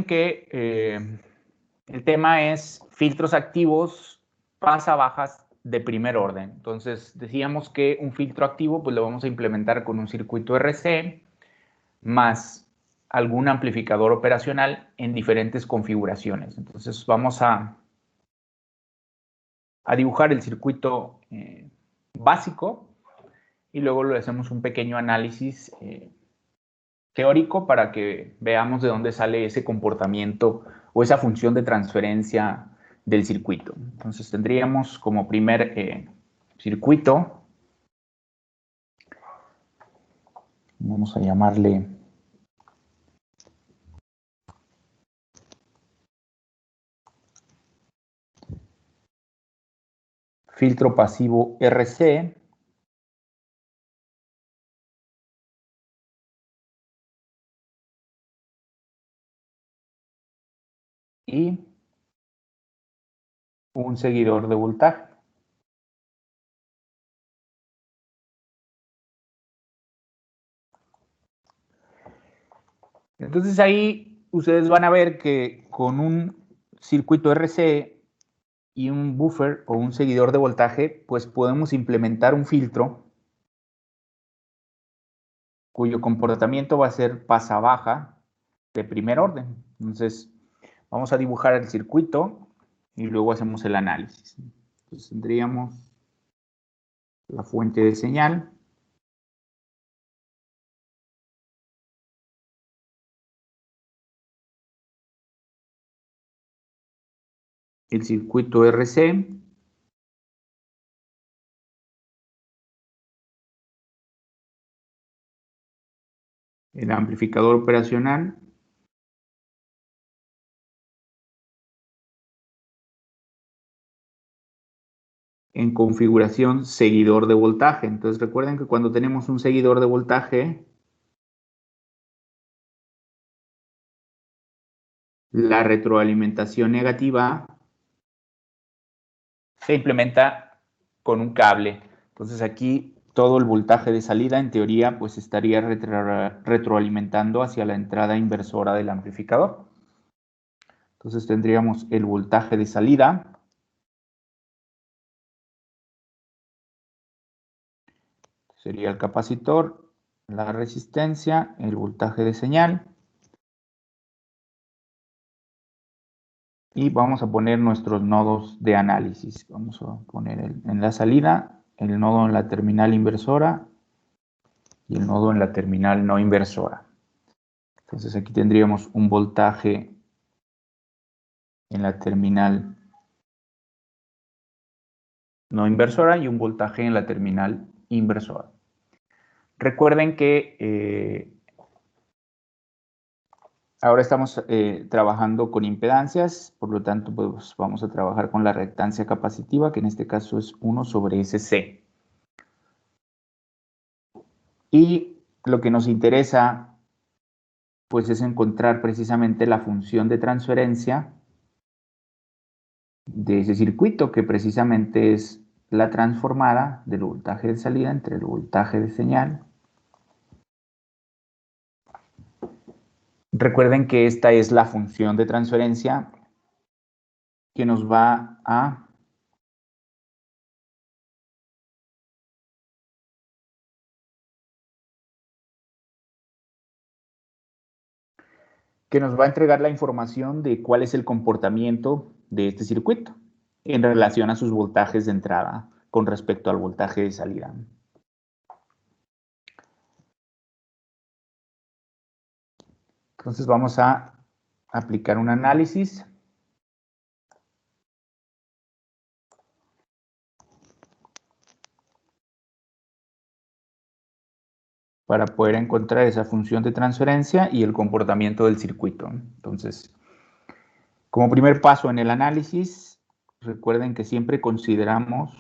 que el tema es filtros activos, bajas de primer orden. Entonces, decíamos que un filtro activo, pues lo vamos a implementar con un circuito RC más algún amplificador operacional en diferentes configuraciones. Entonces, vamos a dibujar el circuito básico y luego le hacemos un pequeño análisis teórico para que veamos de dónde sale ese comportamiento o esa función de transferencia del circuito. Entonces tendríamos como primer circuito, vamos a llamarle filtro pasivo RC, y un seguidor de voltaje. Entonces ahí ustedes van a ver que con un circuito RC y un buffer o un seguidor de voltaje, pues podemos implementar un filtro cuyo comportamiento va a ser pasa-baja de primer orden. Entonces, vamos a dibujar el circuito y luego hacemos el análisis. Entonces, tendríamos la fuente de señal. El circuito RC. El amplificador operacional. En configuración seguidor de voltaje. Entonces recuerden que cuando tenemos un seguidor de voltaje, la retroalimentación negativa se implementa con un cable. Entonces aquí todo el voltaje de salida en teoría pues estaría retroalimentando hacia la entrada inversora del amplificador. Entonces tendríamos el voltaje de salida. Sería el capacitor, la resistencia, el voltaje de señal. Y vamos a poner nuestros nodos de análisis. Vamos a poner en la salida, el nodo en la terminal inversora y el nodo en la terminal no inversora. Entonces aquí tendríamos un voltaje en la terminal no inversora y un voltaje en la terminal inversora. Recuerden que ahora estamos trabajando con impedancias, por lo tanto pues vamos a trabajar con la reactancia capacitiva, que en este caso es 1/SC. Y lo que nos interesa pues es encontrar precisamente la función de transferencia de ese circuito, que precisamente es la transformada del voltaje de salida entre el voltaje de señal. Recuerden que esta es la función de transferencia que nos va a entregar la información de cuál es el comportamiento de este circuito en relación a sus voltajes de entrada con respecto al voltaje de salida. Entonces vamos a aplicar un análisis. Para poder encontrar esa función de transferencia y el comportamiento del circuito. Entonces, como primer paso en el análisis, recuerden que siempre consideramos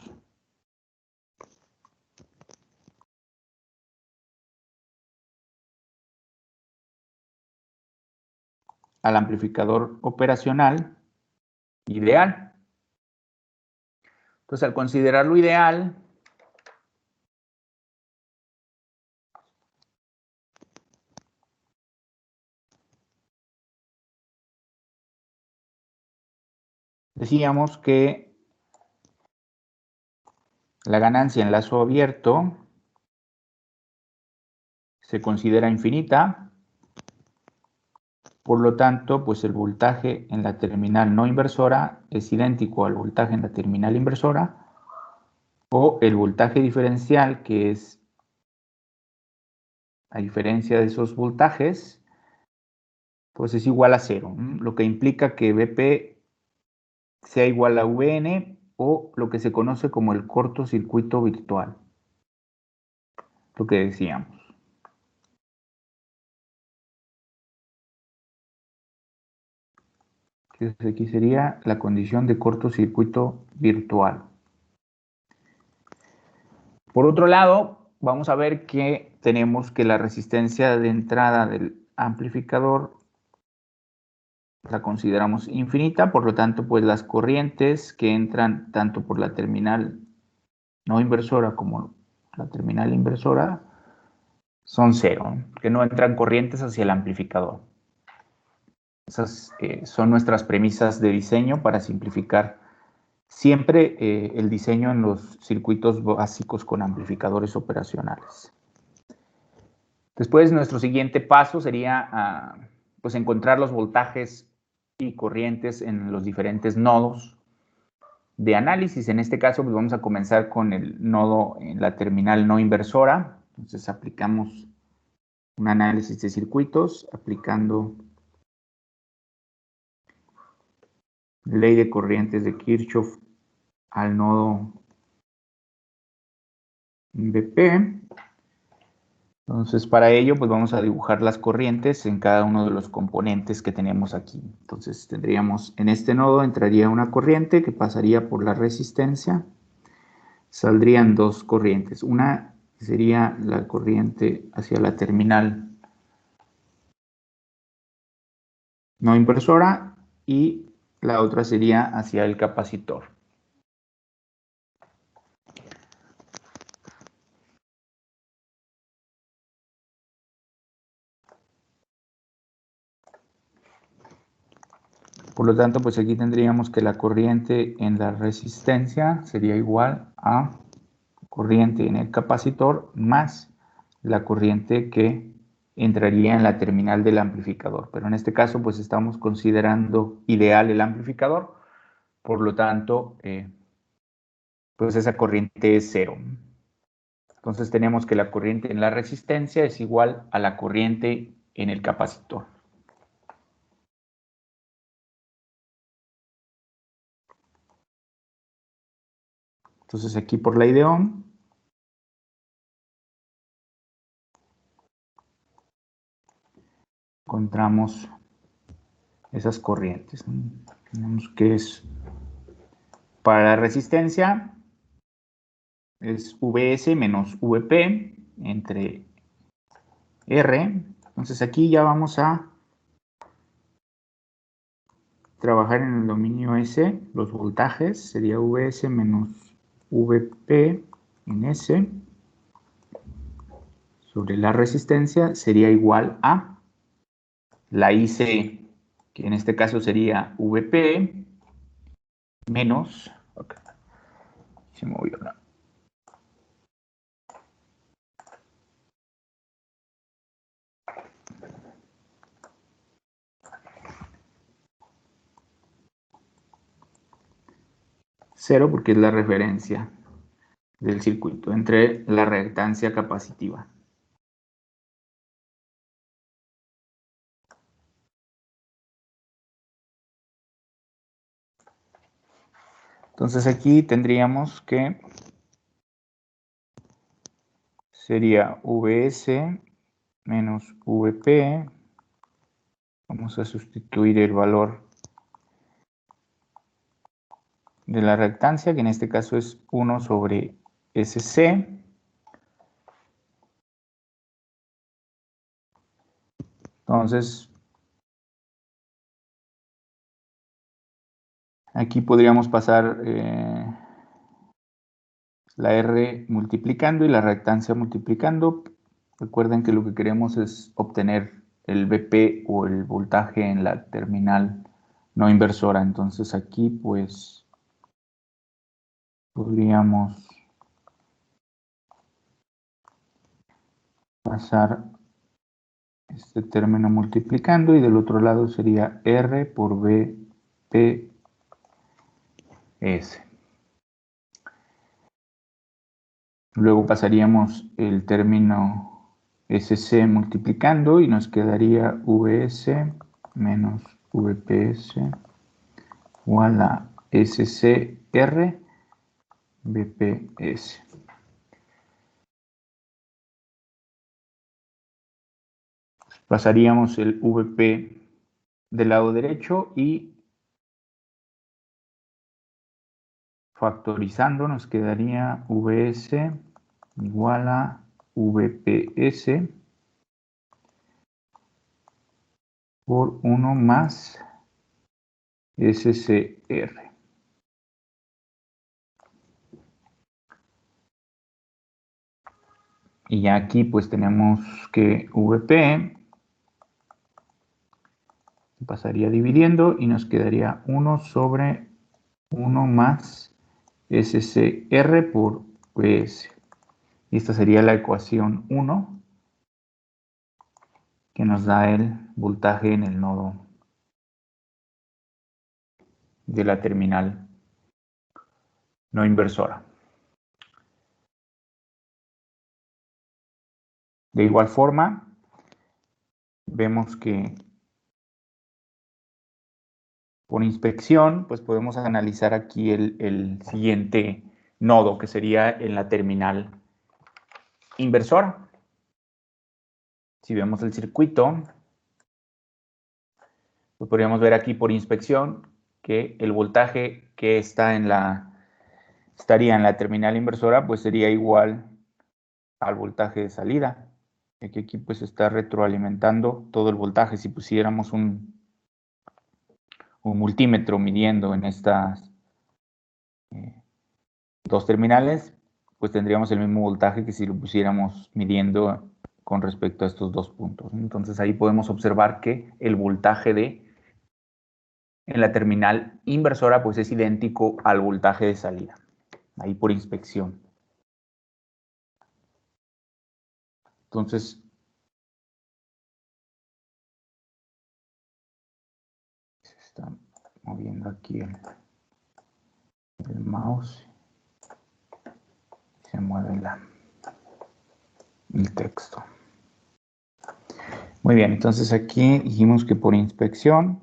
al amplificador operacional ideal. Entonces, al considerarlo ideal, decíamos que la ganancia en lazo abierto se considera infinita, por lo tanto, pues el voltaje en la terminal no inversora es idéntico al voltaje en la terminal inversora, o el voltaje diferencial, que es, a diferencia de esos voltajes, pues es igual a 0, lo que implica que Vp sea igual a Vn, o lo que se conoce como el cortocircuito virtual, lo que decíamos. Entonces aquí sería la condición de cortocircuito virtual. Por otro lado, vamos a ver que tenemos que la resistencia de entrada del amplificador la consideramos infinita, por lo tanto, pues las corrientes que entran tanto por la terminal no inversora como la terminal inversora son 0, que no entran corrientes hacia el amplificador. Esas son nuestras premisas de diseño para simplificar siempre el diseño en los circuitos básicos con amplificadores operacionales. Después, nuestro siguiente paso sería pues encontrar los voltajes y corrientes en los diferentes nodos de análisis. En este caso, pues vamos a comenzar con el nodo en la terminal no inversora. Entonces, aplicamos un análisis de circuitos, aplicando ley de corrientes de Kirchhoff al nodo Vp. Entonces, para ello, pues vamos a dibujar las corrientes en cada uno de los componentes que tenemos aquí. Entonces, tendríamos, en este nodo entraría una corriente que pasaría por la resistencia. Saldrían dos corrientes. Una sería la corriente hacia la terminal no inversora y la otra sería hacia el capacitor. Por lo tanto, pues aquí tendríamos que la corriente en la resistencia sería igual a corriente en el capacitor más la corriente que entraría en la terminal del amplificador. Pero en este caso, pues estamos considerando ideal el amplificador, por lo tanto, pues esa corriente es 0. Entonces tenemos que la corriente en la resistencia es igual a la corriente en el capacitor. Entonces aquí por ley de Ohm, encontramos esas corrientes. Tenemos que es para la resistencia es Vs menos Vp entre R. Entonces aquí ya vamos a trabajar en el dominio S, los voltajes, sería Vs menos Vp en S sobre la resistencia sería igual a la IC, que en este caso sería Vp menos, okay, se movió, ¿no? Cero porque es la referencia del circuito entre la reactancia capacitiva. Entonces aquí tendríamos que sería Vs menos Vp. Vamos a sustituir el valor de la reactancia, que en este caso es 1 sobre Sc. Entonces, aquí podríamos pasar la R multiplicando y la reactancia multiplicando. Recuerden que lo que queremos es obtener el Vp o el voltaje en la terminal no inversora. Entonces aquí pues podríamos pasar este término multiplicando y del otro lado sería R por BPS. Luego pasaríamos el término SC multiplicando y nos quedaría VS menos VPS igual a SCR BPS. Pasaríamos el VP del lado derecho y factorizando nos quedaría VS igual a VPS por 1 más SCR. Y ya aquí pues tenemos que VP pasaría dividiendo y nos quedaría 1 sobre 1 más SCR por VS. Y esta sería la ecuación 1 que nos da el voltaje en el nodo de la terminal no inversora. De igual forma, vemos que por inspección, pues podemos analizar aquí el siguiente nodo, que sería en la terminal inversora. Si vemos el circuito, pues podríamos ver aquí por inspección que el voltaje que estaría en la terminal inversora, pues sería igual al voltaje de salida. Aquí pues está retroalimentando todo el voltaje. Si pusiéramos un multímetro midiendo en estas dos terminales, pues tendríamos el mismo voltaje que si lo pusiéramos midiendo con respecto a estos dos puntos. Entonces ahí podemos observar que el voltaje en la terminal inversora pues es idéntico al voltaje de salida, ahí por inspección. Entonces, se está moviendo aquí el mouse, se mueve el texto. Muy bien, entonces aquí dijimos que por inspección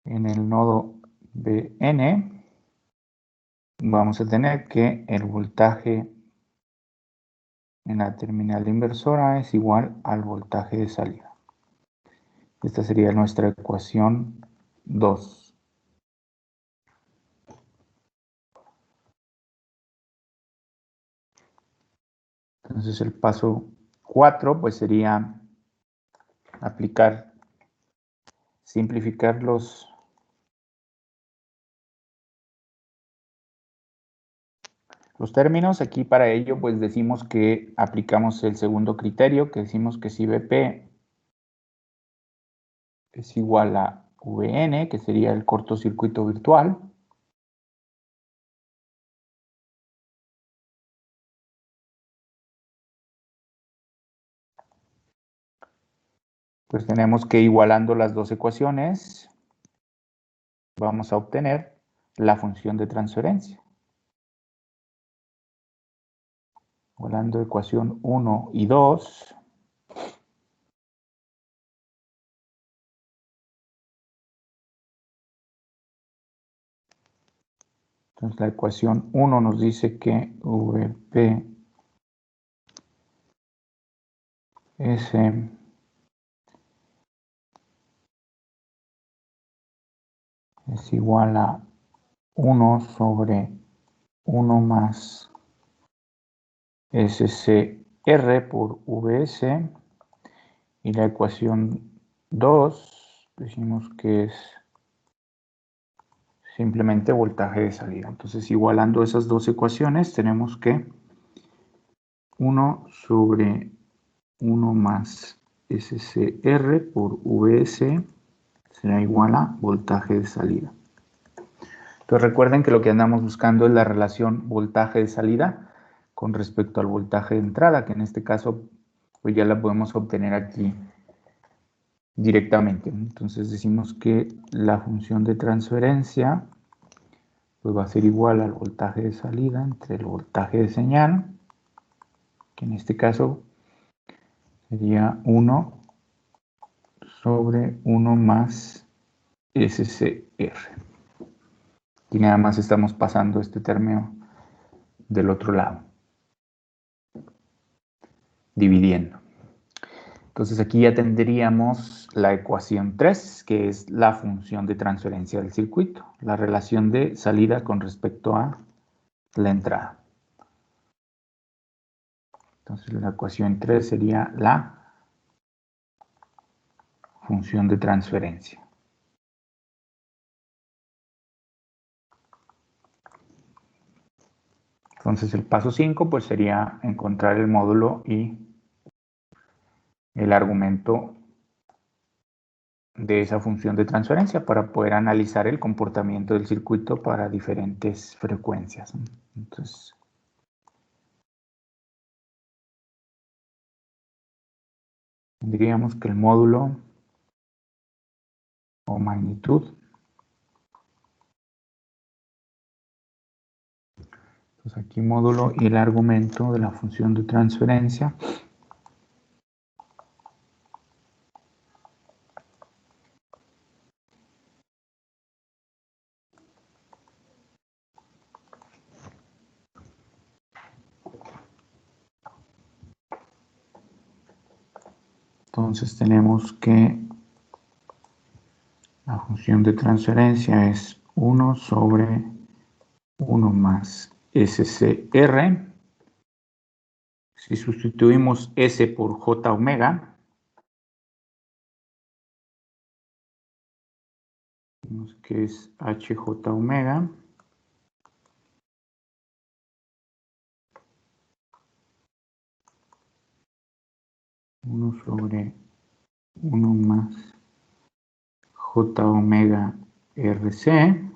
en el nodo BN vamos a tener que el voltaje en la terminal inversora es igual al voltaje de salida. Esta sería nuestra ecuación 2. Entonces el paso 4 pues sería simplificar los términos. Aquí para ello pues decimos que aplicamos el segundo criterio, que decimos que si BP es igual a Vn, que sería el cortocircuito virtual, pues tenemos que igualando las dos ecuaciones vamos a obtener la función de transferencia. Igualando ecuación 1 y 2, entonces la ecuación 1 nos dice que VP es igual a 1 sobre 1 más SCR por VS, y la ecuación 2 decimos que es simplemente voltaje de salida. Entonces, igualando esas dos ecuaciones, tenemos que 1 sobre 1 más SCR por VS será igual a voltaje de salida. Entonces recuerden que lo que andamos buscando es la relación voltaje de salida con respecto al voltaje de entrada, que en este caso pues ya la podemos obtener aquí directamente. Entonces decimos que la función de transferencia pues va a ser igual al voltaje de salida entre el voltaje de señal, que en este caso sería 1 sobre 1 más SCR. Y nada más estamos pasando este término del otro lado, dividiendo. Entonces aquí ya tendríamos la ecuación 3, que es la función de transferencia del circuito, la relación de salida con respecto a la entrada. Entonces la ecuación 3 sería la función de transferencia. Entonces el paso 5 pues sería encontrar el módulo y el argumento de esa función de transferencia para poder analizar el comportamiento del circuito para diferentes frecuencias. Entonces, diríamos que el módulo o magnitud, pues aquí módulo y el argumento de la función de transferencia entonces tenemos que la función de transferencia es 1 sobre 1 más SCR. Si sustituimos S por J omega, vemos que es HJ omega. Uno sobre 1 más J omega RC.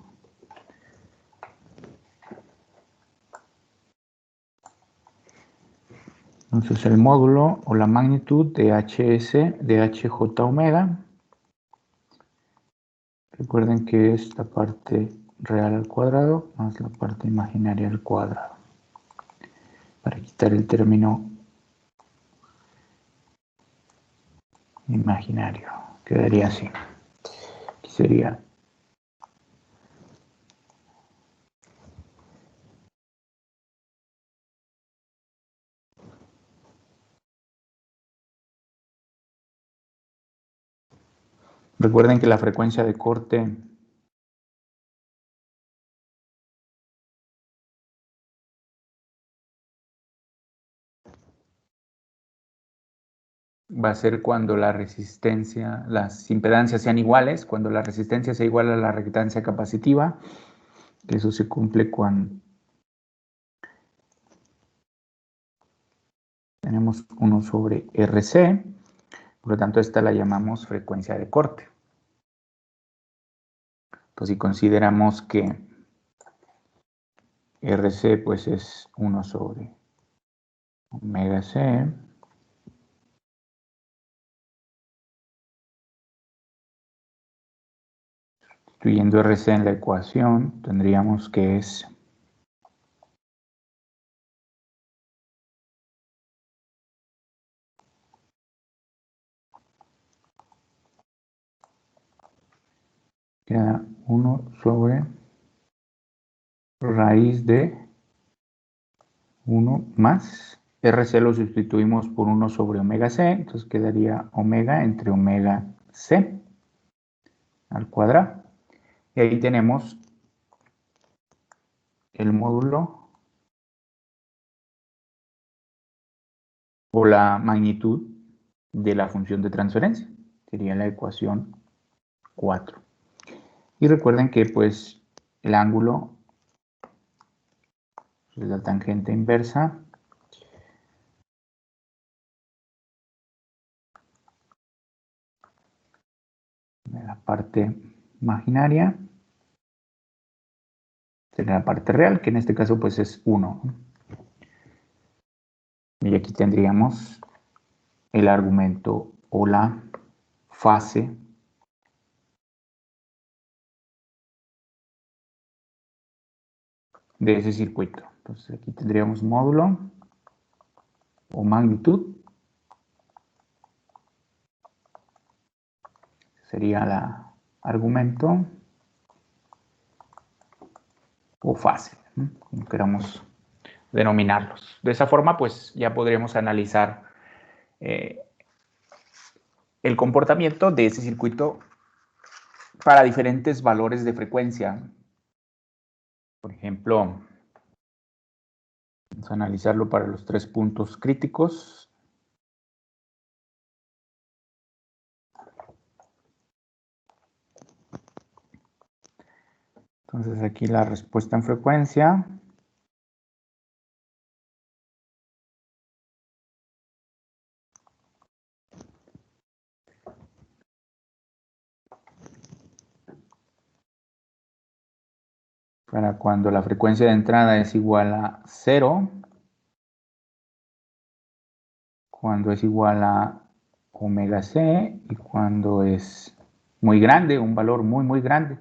Entonces el módulo o la magnitud de HS de HJ omega. Recuerden que es la parte real al cuadrado más la parte imaginaria al cuadrado. Para quitar el término imaginario, quedaría así. Aquí sería recuerden que la frecuencia de corte va a ser cuando la resistencia, las impedancias sean iguales, cuando la resistencia sea igual a la reactancia capacitiva, que eso se cumple cuando tenemos 1 sobre RC, por lo tanto esta la llamamos frecuencia de corte. Entonces si consideramos que RC pues es 1 sobre omega C, sustituyendo RC en la ecuación, tendríamos que es queda 1 sobre raíz de 1 más RC lo sustituimos por 1 sobre omega C, entonces quedaría omega entre omega C al cuadrado. Y ahí tenemos el módulo o la magnitud de la función de transferencia. Sería la ecuación 4. Y recuerden que pues el ángulo es la tangente inversa de la parte imaginaria, sería la parte real, que en este caso pues es 1. Y aquí tendríamos el argumento o la fase de ese circuito. Entonces aquí tendríamos módulo o magnitud. Sería la argumento o fase, ¿no? Como queramos denominarlos. De esa forma, pues ya podríamos analizar el comportamiento de ese circuito para diferentes valores de frecuencia. Por ejemplo, vamos a analizarlo para los 3 puntos críticos. Entonces aquí la respuesta en frecuencia para cuando la frecuencia de entrada es igual a 0, cuando es igual a omega c y cuando es muy grande, un valor muy grande,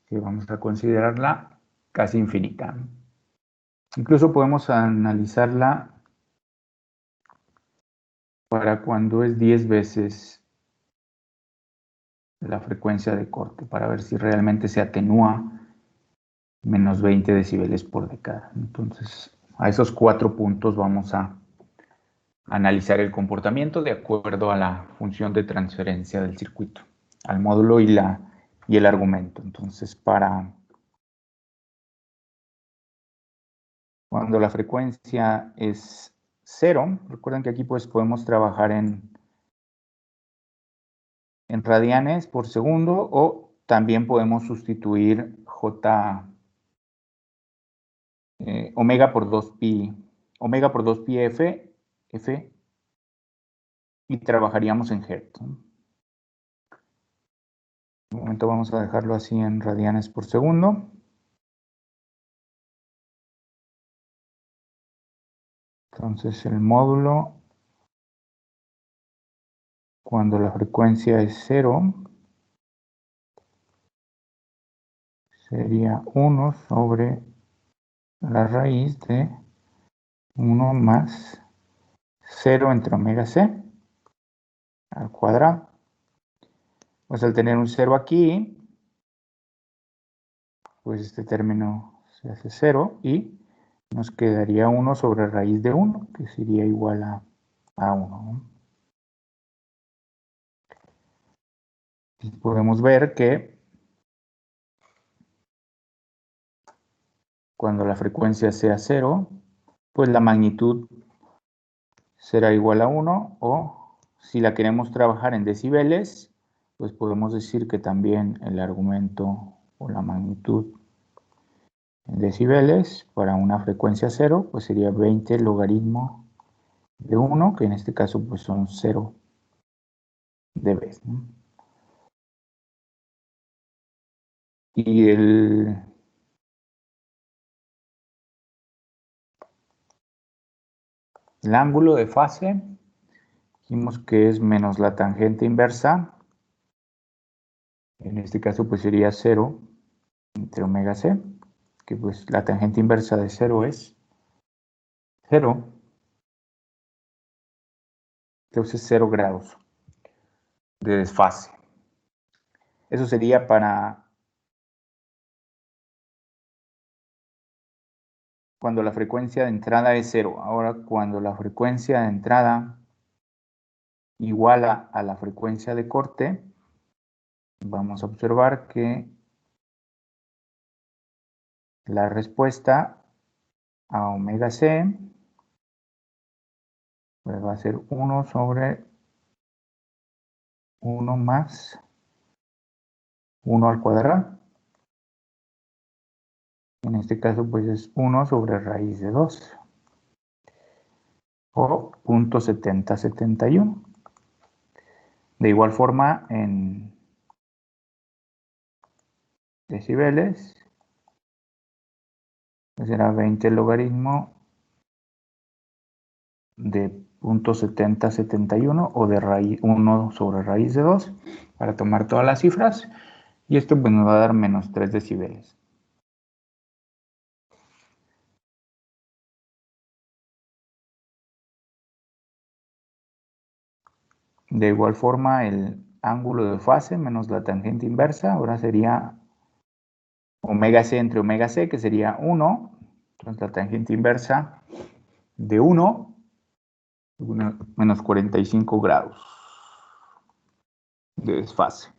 que vamos a considerarla casi infinita. Incluso podemos analizarla para cuando es 10 veces la frecuencia de corte, para ver si realmente se atenúa menos 20 decibeles por década. Entonces, a esos 4 puntos vamos a analizar el comportamiento de acuerdo a la función de transferencia del circuito, al módulo y el argumento. Entonces, para cuando la frecuencia es 0, recuerden que aquí pues podemos trabajar en radianes por segundo o también podemos sustituir omega por 2pi, omega por 2pi f, y trabajaríamos en hertz. De momento vamos a dejarlo así en radianes por segundo. Entonces el módulo, cuando la frecuencia es 0, sería 1 sobre la raíz de 1 más 0 entre omega c al cuadrado. Pues al tener un 0 aquí, pues este término se hace 0 y nos quedaría 1 sobre raíz de 1, que sería igual a 1, ¿no? Y podemos ver que cuando la frecuencia sea 0, pues la magnitud será igual a 1, o si la queremos trabajar en decibeles, pues podemos decir que también el argumento o la magnitud en decibeles para una frecuencia 0, pues sería 20 logaritmo de 1, que en este caso pues son 0 dB, ¿no? Y el ángulo de fase, dijimos que es menos la tangente inversa, en este caso pues sería 0 entre omega c, que pues la tangente inversa de 0 es 0, entonces 0 grados de desfase. Eso sería para cuando la frecuencia de entrada es 0. Ahora, cuando la frecuencia de entrada iguala a la frecuencia de corte, vamos a observar que la respuesta a omega c pues va a ser 1 sobre 1 más 1 al cuadrado. En este caso, pues es 1 sobre raíz de 2. O 0.7071. De igual forma, en decibeles, será 20 logaritmo de 0.7071 o de raíz 1 sobre raíz de 2 para tomar todas las cifras. Y esto pues, nos va a dar menos 3 decibeles. De igual forma, el ángulo de fase menos la tangente inversa, ahora sería omega c entre omega c, que sería 1. Entonces la tangente inversa de 1 menos 45 grados de desfase.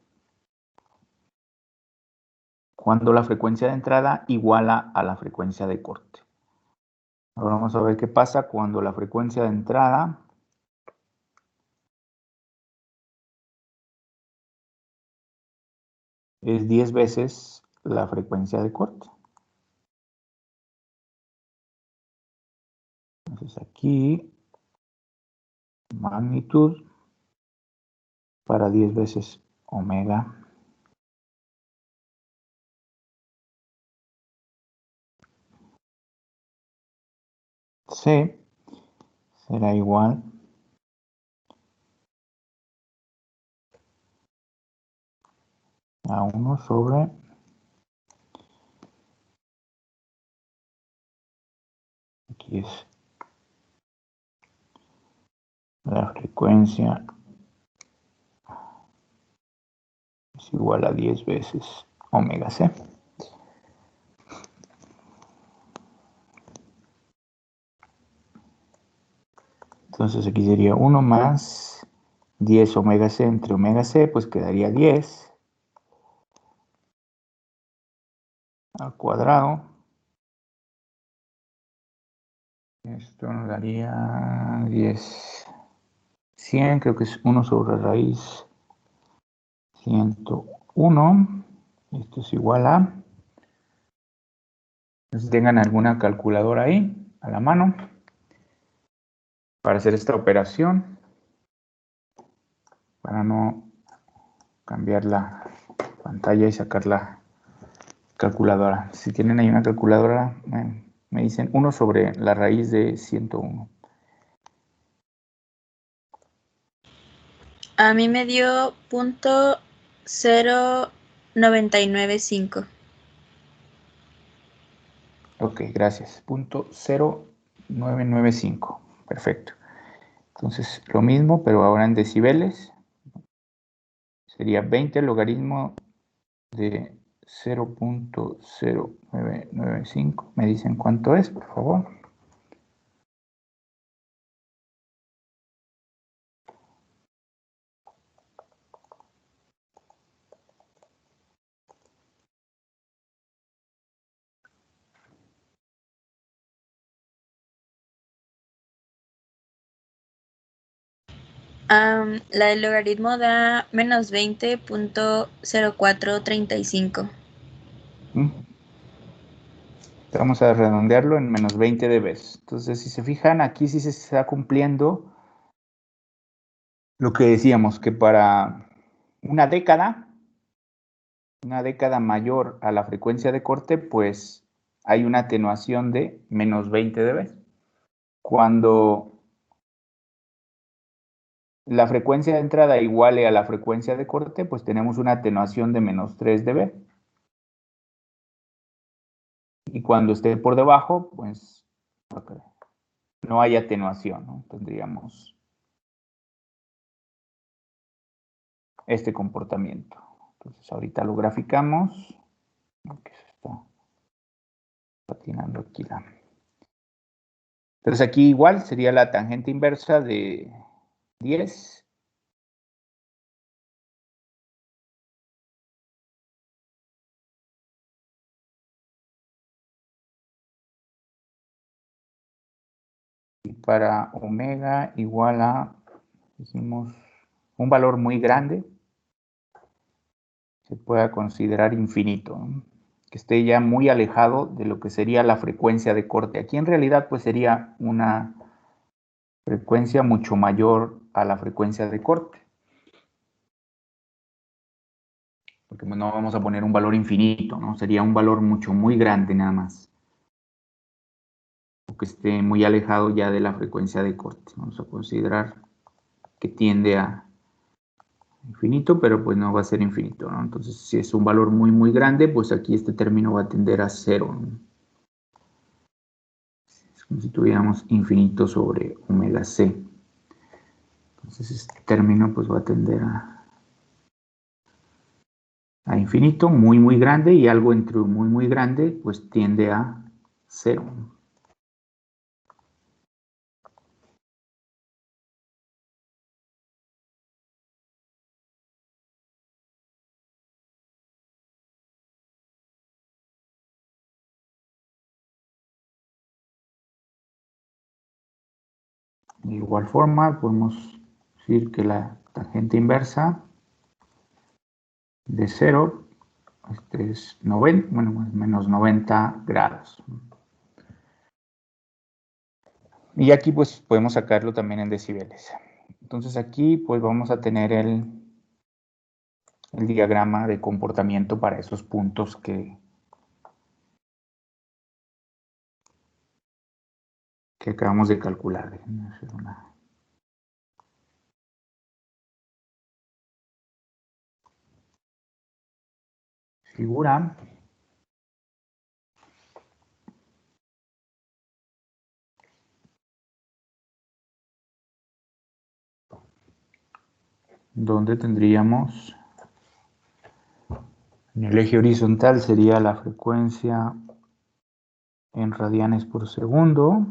Cuando la frecuencia de entrada iguala a la frecuencia de corte. Ahora vamos a ver qué pasa cuando la frecuencia de entrada es 10 veces la frecuencia de corte. Entonces aquí, magnitud para 10 veces omega c será igual a 1 sobre aquí es la frecuencia es igual a 10 veces omega c. Entonces aquí sería 1 más 10 omega c entre omega c, pues quedaría 10 al cuadrado. Esto nos daría 10, 100, creo que es 1 sobre raíz 101. Esto es igual a, si tengan alguna calculadora ahí a la mano para hacer esta operación, para no cambiar la pantalla y sacar la calculadora. Si tienen ahí una calculadora, me dicen 1 sobre la raíz de 101. A mí me dio 0.0995. Ok, gracias. 0.0995. Perfecto. Entonces, lo mismo, pero ahora en decibeles. Sería 20 logaritmo de 0.0995. ¿Me dicen cuánto es, por favor? La del logaritmo da menos 20.0435. Vamos a redondearlo en menos 20 dB. Entonces, si se fijan, aquí sí se está cumpliendo lo que decíamos, que para una década mayor a la frecuencia de corte, pues hay una atenuación de menos 20 dB. Cuando la frecuencia de entrada iguale a la frecuencia de corte, pues tenemos una atenuación de menos 3 dB. Y cuando esté por debajo, pues no hay atenuación, ¿no? Tendríamos este comportamiento. Entonces ahorita lo graficamos. Aunque se está patinando aquí la... Entonces aquí igual sería la tangente inversa de 10. Y para omega igual a, dijimos, un valor muy grande, se pueda considerar infinito, ¿no? que esté ya muy alejado de lo que sería la frecuencia de corte. Aquí en realidad pues sería una frecuencia mucho mayor a la frecuencia de corte. Porque no vamos a poner un valor infinito, ¿no? Sería un valor muy grande nada más. O que esté muy alejado ya de la frecuencia de corte. Vamos a considerar que tiende a infinito, pero pues no va a ser infinito, ¿no? Entonces, si es un valor muy grande, pues aquí este término va a tender a 0, ¿no? Es como si tuviéramos infinito sobre omega c. Entonces, este término pues va a tender a infinito, muy grande, y algo entre muy grande, pues tiende a 0. De igual forma, podemos decir que la tangente inversa de 0 es 90, bueno, menos 90 grados. Y aquí pues podemos sacarlo también en decibeles. Entonces aquí pues vamos a tener el diagrama de comportamiento para esos puntos que acabamos de calcular. Déjenme hacer una figura. Donde tendríamos en el eje horizontal sería la frecuencia en radianes por segundo.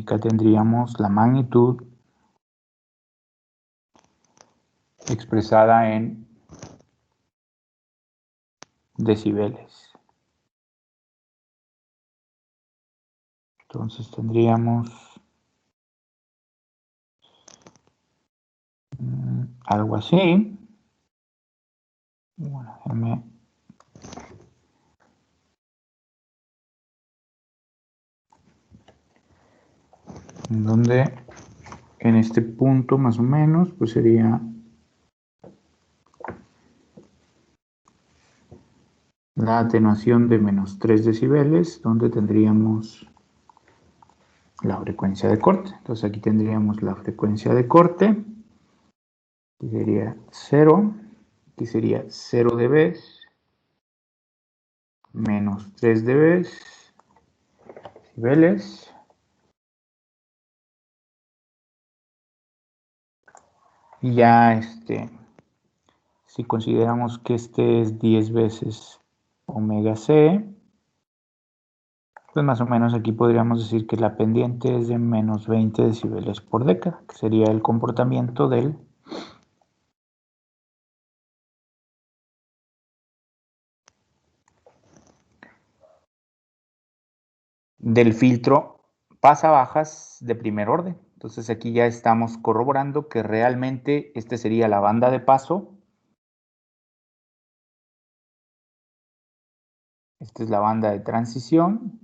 Acá tendríamos la magnitud expresada en decibeles. Entonces tendríamos algo así. Bueno, déjenme donde en este punto más o menos pues sería la atenuación de menos 3 decibeles, donde tendríamos la frecuencia de corte. Entonces aquí tendríamos la frecuencia de corte, que sería 0, aquí sería 0 dB, menos 3 dB, decibeles, y ya si consideramos que este es 10 veces omega c, pues más o menos aquí podríamos decir que la pendiente es de menos 20 decibeles por década, que sería el comportamiento del filtro pasabajas de primer orden. Entonces aquí ya estamos corroborando que realmente esta sería la banda de paso. Esta es la banda de transición.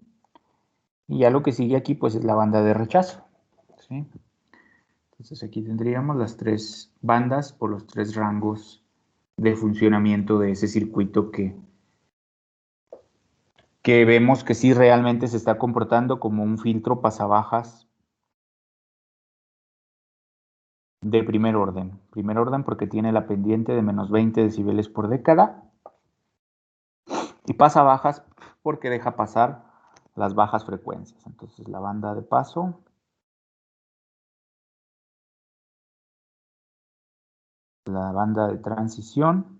Y ya lo que sigue aquí pues es la banda de rechazo, ¿sí? Entonces aquí tendríamos las 3 bandas por los 3 rangos de funcionamiento de ese circuito que vemos que sí realmente se está comportando como un filtro pasabajas de primer orden. Primer orden porque tiene la pendiente de menos 20 decibeles por década. Y pasabajas porque deja pasar las bajas frecuencias. Entonces la banda de paso la banda de transición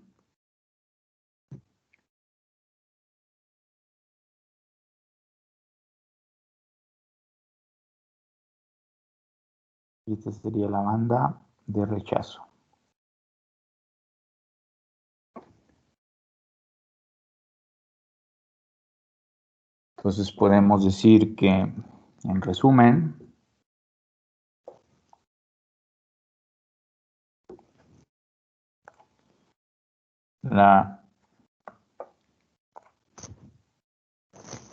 y esta sería la banda de rechazo. Entonces podemos decir que, en resumen, la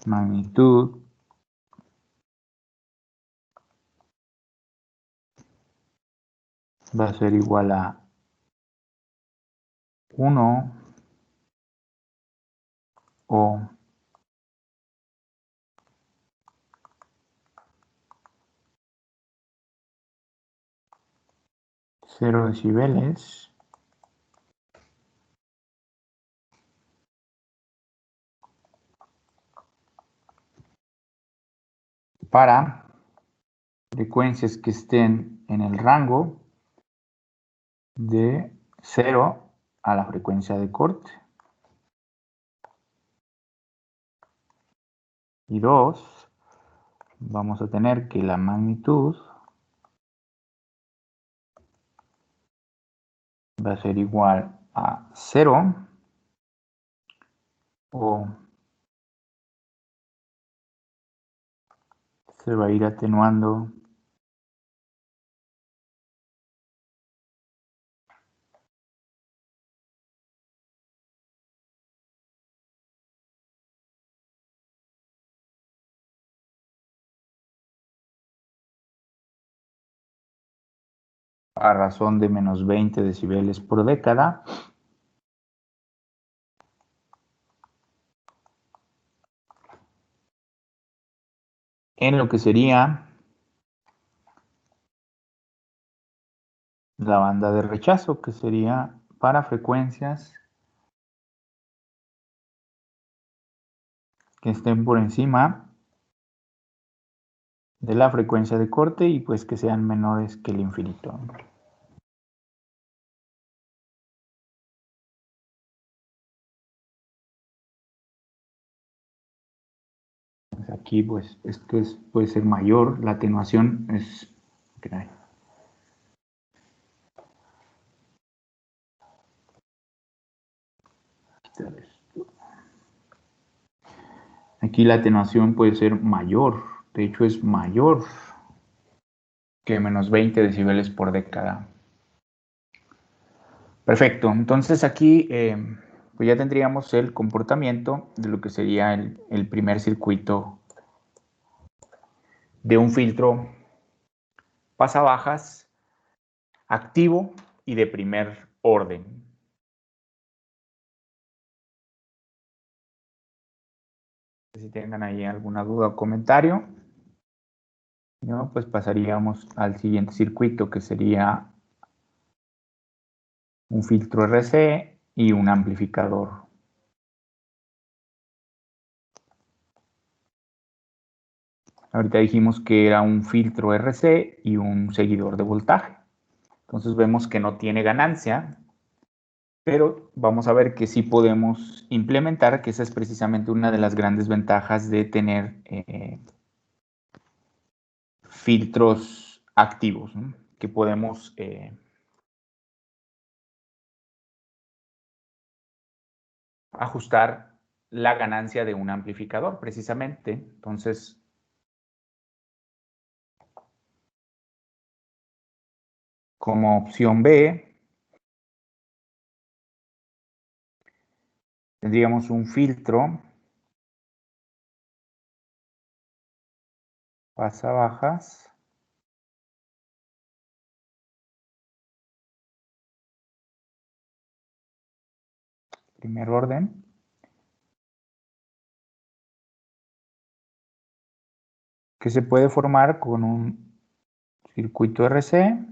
magnitud va a ser igual a 1 o 0 decibeles para frecuencias que estén en el rango de 0 a la frecuencia de corte. Y 2, vamos a tener que la magnitud va a ser igual a 0 o se va a ir atenuando a razón de menos 20 decibeles por década. En lo que sería la banda de rechazo, que sería para frecuencias que estén por encima de la frecuencia de corte y pues que sean menores que el infinito. Aquí pues esto puede ser mayor, la atenuación es... Aquí la atenuación puede ser mayor, de hecho es mayor que menos 20 decibeles por década. Perfecto, entonces aquí pues ya tendríamos el comportamiento de lo que sería el primer circuito de un filtro pasabajas activo y de primer orden. Si tengan ahí alguna duda o comentario, ¿no? Pues pasaríamos al siguiente circuito, que sería un filtro RC y un amplificador. Ahorita dijimos que era un filtro RC y un seguidor de voltaje. Entonces vemos que no tiene ganancia, pero vamos a ver que sí podemos implementar, que esa es precisamente una de las grandes ventajas de tener filtros activos, ¿no? Que podemos ajustar la ganancia de un amplificador, precisamente. Entonces, como opción B, tendríamos un filtro pasabajas primer orden, que se puede formar con un circuito RC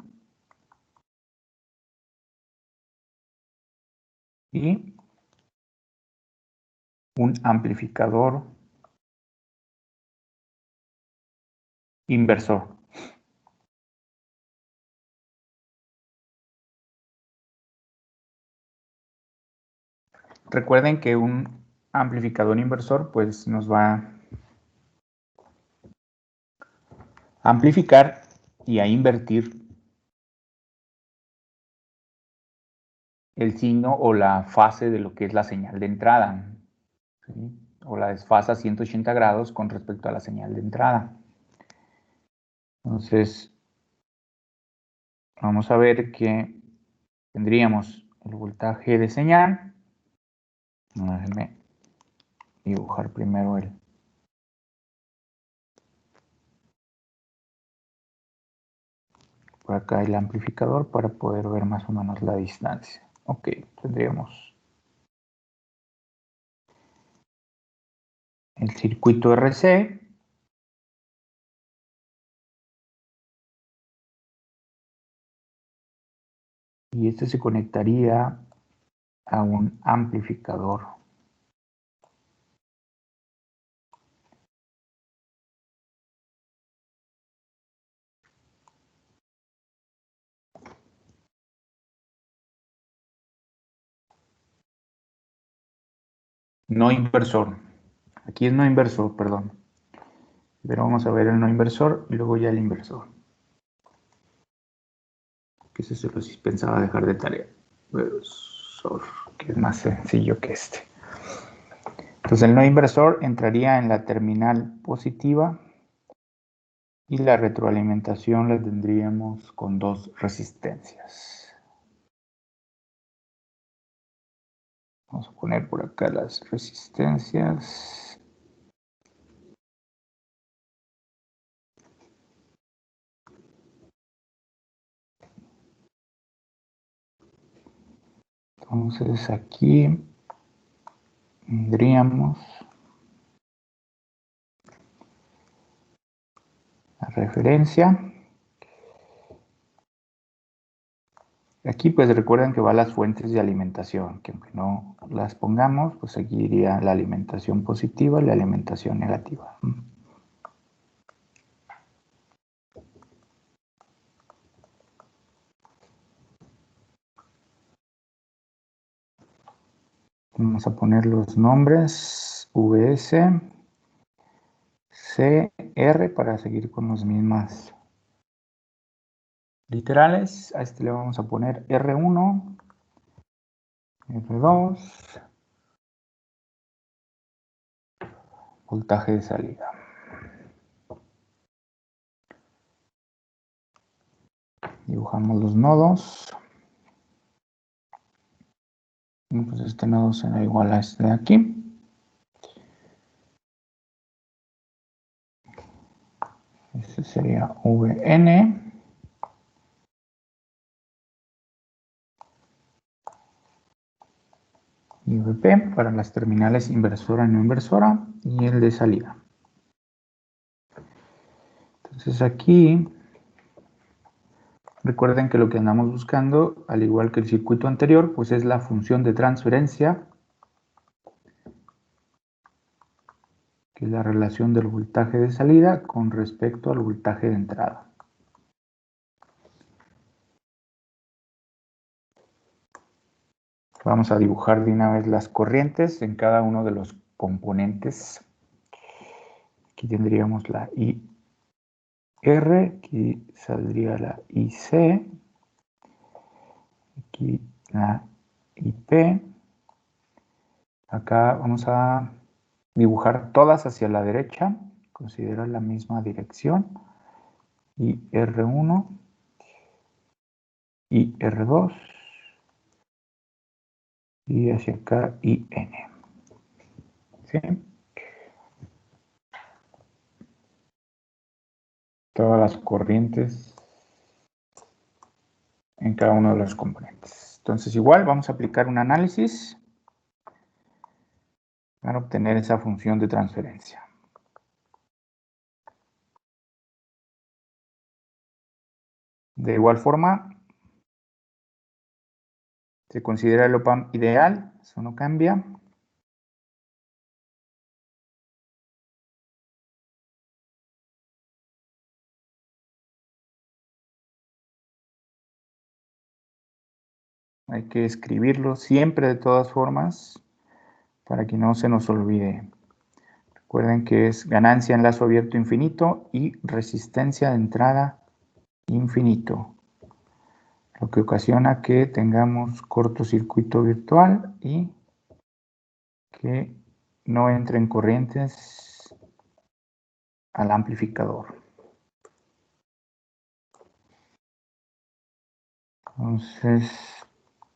y un amplificador inversor. Recuerden que un amplificador inversor pues nos va a amplificar y a invertir el signo o la fase de lo que es la señal de entrada, ¿sí? O la desfasa 180 grados con respecto a la señal de entrada. Entonces, vamos a ver que tendríamos el voltaje de señal Déjenme dibujar primero por acá el amplificador para poder ver más o menos la distancia. Ok, tendríamos el circuito RC. Y este se conectaría a un amplificador. No inversor. Aquí es no inversor, perdón. Pero vamos a ver el no inversor y luego ya el inversor. Que ese se los pensaba dejar de tarea. Inversor, que es más sencillo que este. Entonces el no inversor entraría en la terminal positiva y la retroalimentación la tendríamos con dos resistencias. Vamos a poner por acá las resistencias. Entonces aquí tendríamos la referencia. Aquí pues recuerden que va las fuentes de alimentación, que aunque no las pongamos, pues aquí iría la alimentación positiva y la alimentación negativa. Vamos a poner los nombres VS, CR para seguir con las mismas literales. A este le vamos a poner R1, R2, voltaje de salida. Dibujamos los nodos. Pues este nodo será igual a este de aquí. Este sería Vn. Y Vp para las terminales inversora y no inversora. Y el de salida. Entonces aquí, recuerden que lo que andamos buscando, al igual que el circuito anterior, pues es la función de transferencia, que es la relación del voltaje de salida con respecto al voltaje de entrada. Vamos a dibujar de una vez las corrientes en cada uno de los componentes. Aquí tendríamos la IR, aquí saldría la IC, aquí la IP. Acá vamos a dibujar todas hacia la derecha, considera la misma dirección. Y R1 y R2 y hacia acá IN. ¿Sí? Todas las corrientes en cada uno de los componentes. Entonces igual vamos a aplicar un análisis para obtener esa función de transferencia. De igual forma, se considera el op-amp ideal, eso no cambia. Hay que escribirlo siempre de todas formas para que no se nos olvide. Recuerden que es ganancia en lazo abierto infinito y resistencia de entrada infinito, lo que ocasiona que tengamos cortocircuito virtual y que no entren corrientes al amplificador. Entonces,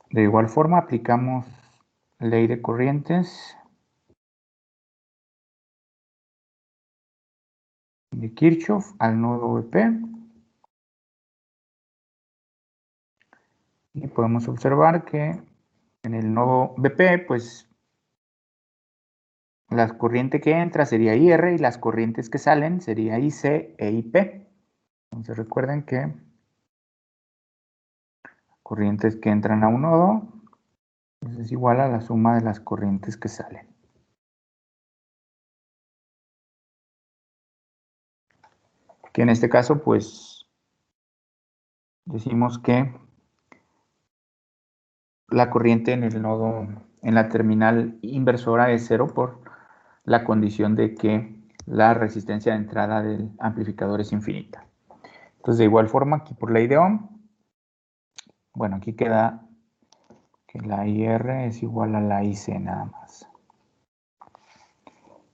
de igual forma aplicamos ley de corrientes de Kirchhoff al nodo VP. Y podemos observar que en el nodo VP, pues la corriente que entra sería IR y las corrientes que salen sería IC e IP. Entonces recuerden que corrientes que entran a un nodo pues es igual a la suma de las corrientes que salen. Que en este caso, pues decimos que la corriente en el nodo, en la terminal inversora es 0 por la condición de que la resistencia de entrada del amplificador es infinita. Entonces, de igual forma, aquí por ley de Ohm, bueno, aquí queda que la IR es igual a la IC nada más.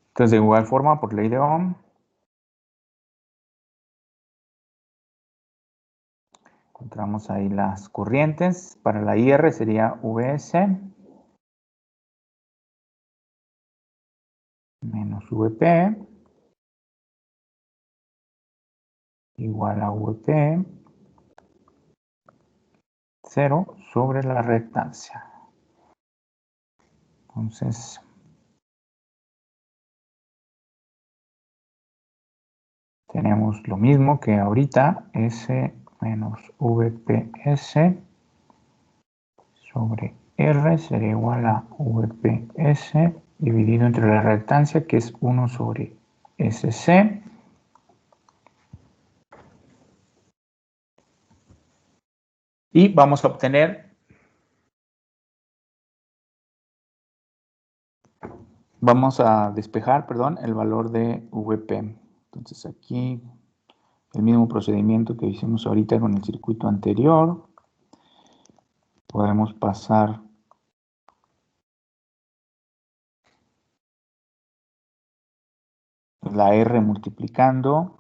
Entonces, de igual forma, por ley de Ohm, encontramos ahí las corrientes. Para la IR sería VS menos VP igual a VP 0 sobre la reactancia. Entonces, tenemos lo mismo que ahorita, S menos VPS sobre R sería igual a VPS dividido entre la reactancia, que es 1 sobre SC. Y vamos a obtener, vamos a despejar, perdón, el valor de VP. Entonces aquí el mismo procedimiento que hicimos ahorita con el circuito anterior. Podemos pasar la R multiplicando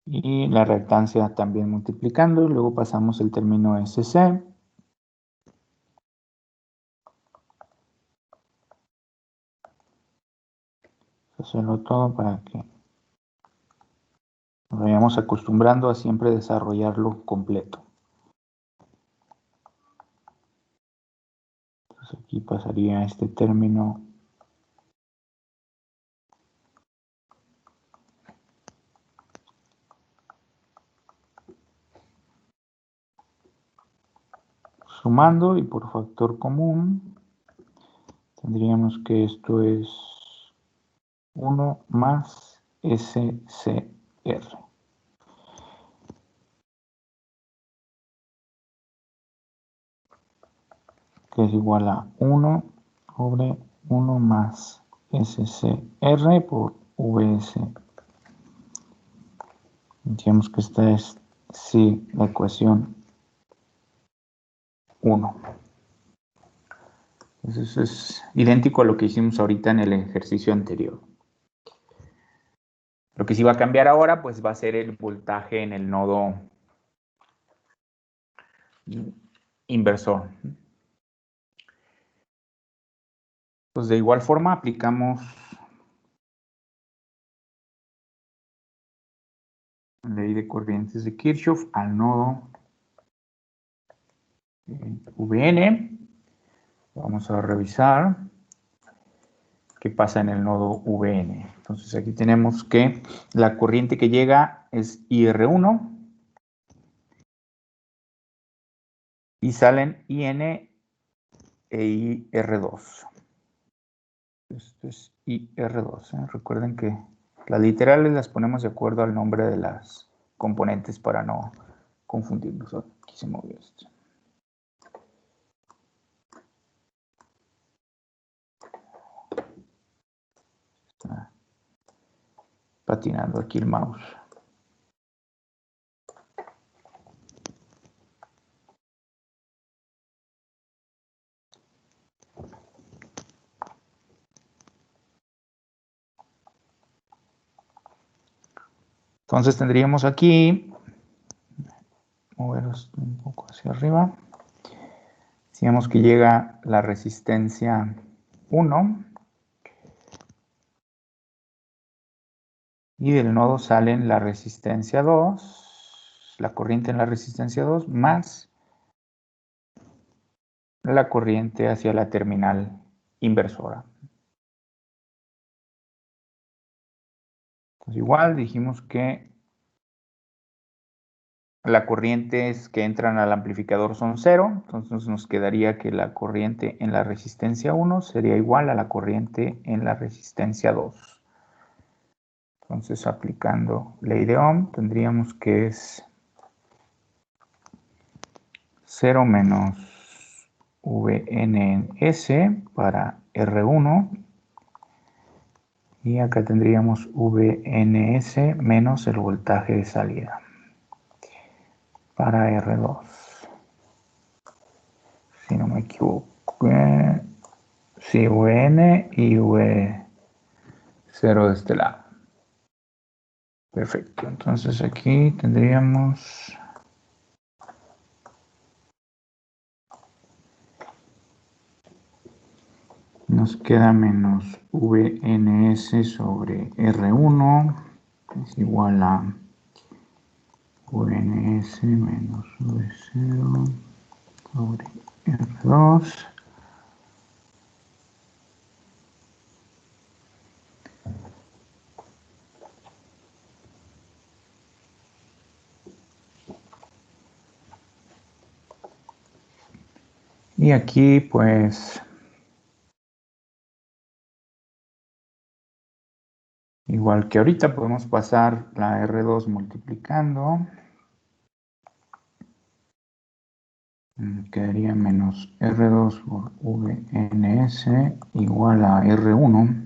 y la reactancia también multiplicando, luego pasamos el término SC. Hacerlo todo para que nos vayamos acostumbrando a siempre desarrollarlo completo. Entonces aquí pasaría este término sumando y por factor común tendríamos que esto es 1 más SCR. Que es igual a 1 sobre 1 más SCR por VS. Decíamos que esta es, sí, la ecuación 1. Entonces es idéntico a lo que hicimos ahorita en el ejercicio anterior. Lo que sí va a cambiar ahora, pues va a ser el voltaje en el nodo inversor. Pues de igual forma aplicamos la ley de corrientes de Kirchhoff al nodo VN. Vamos a revisar qué pasa en el nodo VN. Entonces aquí tenemos que la corriente que llega es IR1 y salen IN e IR2. Esto es IR2. Recuerden que las literales las ponemos de acuerdo al nombre de las componentes para no confundirnos. Aquí se movió esto. Está patinando aquí el mouse. Entonces tendríamos aquí, moveros un poco hacia arriba, decíamos que llega la resistencia 1 y del nodo salen la resistencia 2, la corriente en la resistencia 2 más la corriente hacia la terminal inversora. Entonces igual dijimos que las corrientes que entran al amplificador son 0, entonces nos quedaría que la corriente en la resistencia 1 sería igual a la corriente en la resistencia 2. Entonces aplicando ley de Ohm tendríamos que es 0 menos VNS para R1 y acá tendríamos VNS menos el voltaje de salida para R2. Si no me equivoco, sí, VN y V0 de este lado. Perfecto, entonces aquí tendríamos nos queda menos VNS sobre R1 es igual a VNS menos V0 sobre R2. Y aquí pues igual que ahorita podemos pasar la R2 multiplicando. Quedaría menos R2 por VNS igual a R1.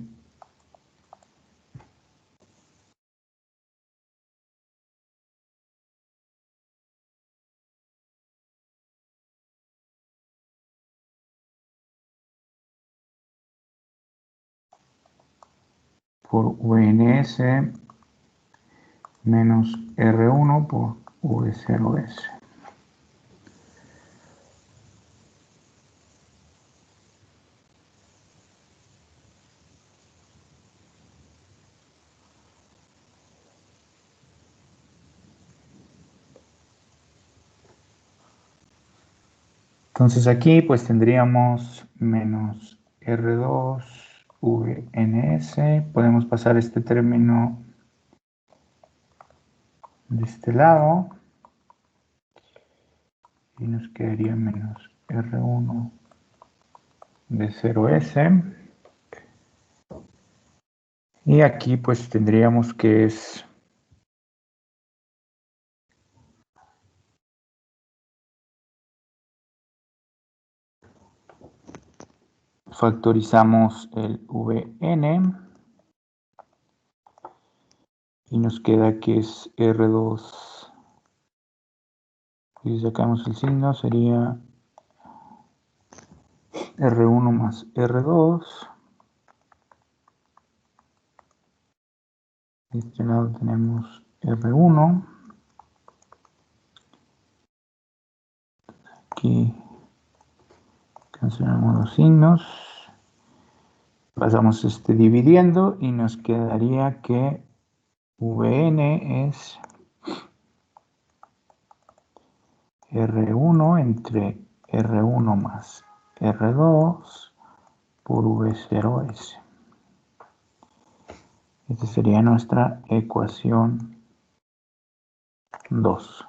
Por VNS menos R1 por V0S. Entonces aquí pues tendríamos menos R2 VNS. Podemos pasar este término de este lado. Y nos quedaría menos R1 de 0S. Y aquí pues tendríamos que es factorizamos el Vn y nos queda que es R2 y si sacamos el signo sería R1 más R2. De este lado tenemos R1. Aquí cancelamos los signos. Pasamos dividiendo y nos quedaría que Vn es R1 entre R1 más R2 por V0S. Esta sería nuestra ecuación 2.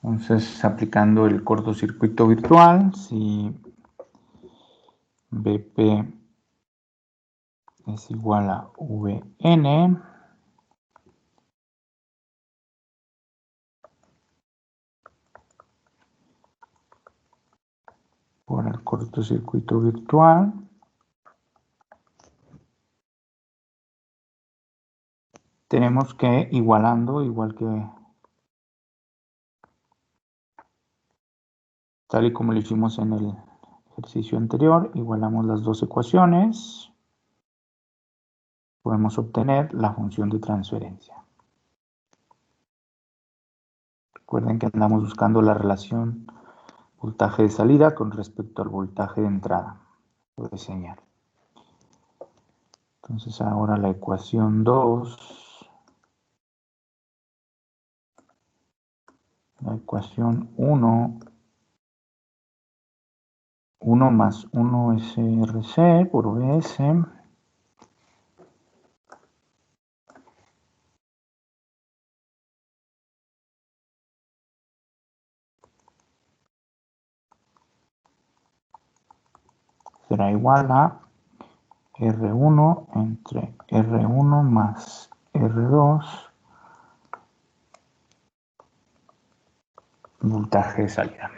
Entonces, aplicando el cortocircuito virtual, si Vp es igual a Vn, por el cortocircuito virtual, tenemos que igualando, igual que Tal y como lo hicimos en el ejercicio anterior, igualamos las dos ecuaciones. Podemos obtener la función de transferencia. Recuerden que andamos buscando la relación voltaje de salida con respecto al voltaje de entrada o de señal. Entonces ahora la ecuación 2, la ecuación 1, 1 más 1 SRC por VS, será igual a R1 entre R1 más R2 voltaje de salida.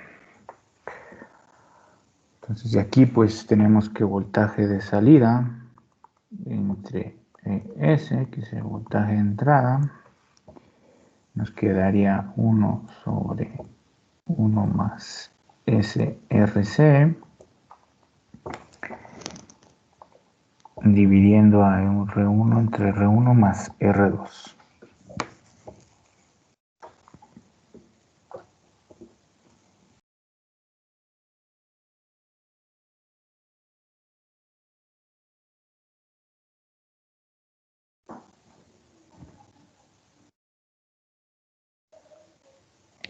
Entonces de aquí pues tenemos que voltaje de salida entre S, que es el voltaje de entrada, nos quedaría 1 sobre 1 más SRC, dividiendo a R1 entre R1 más R2.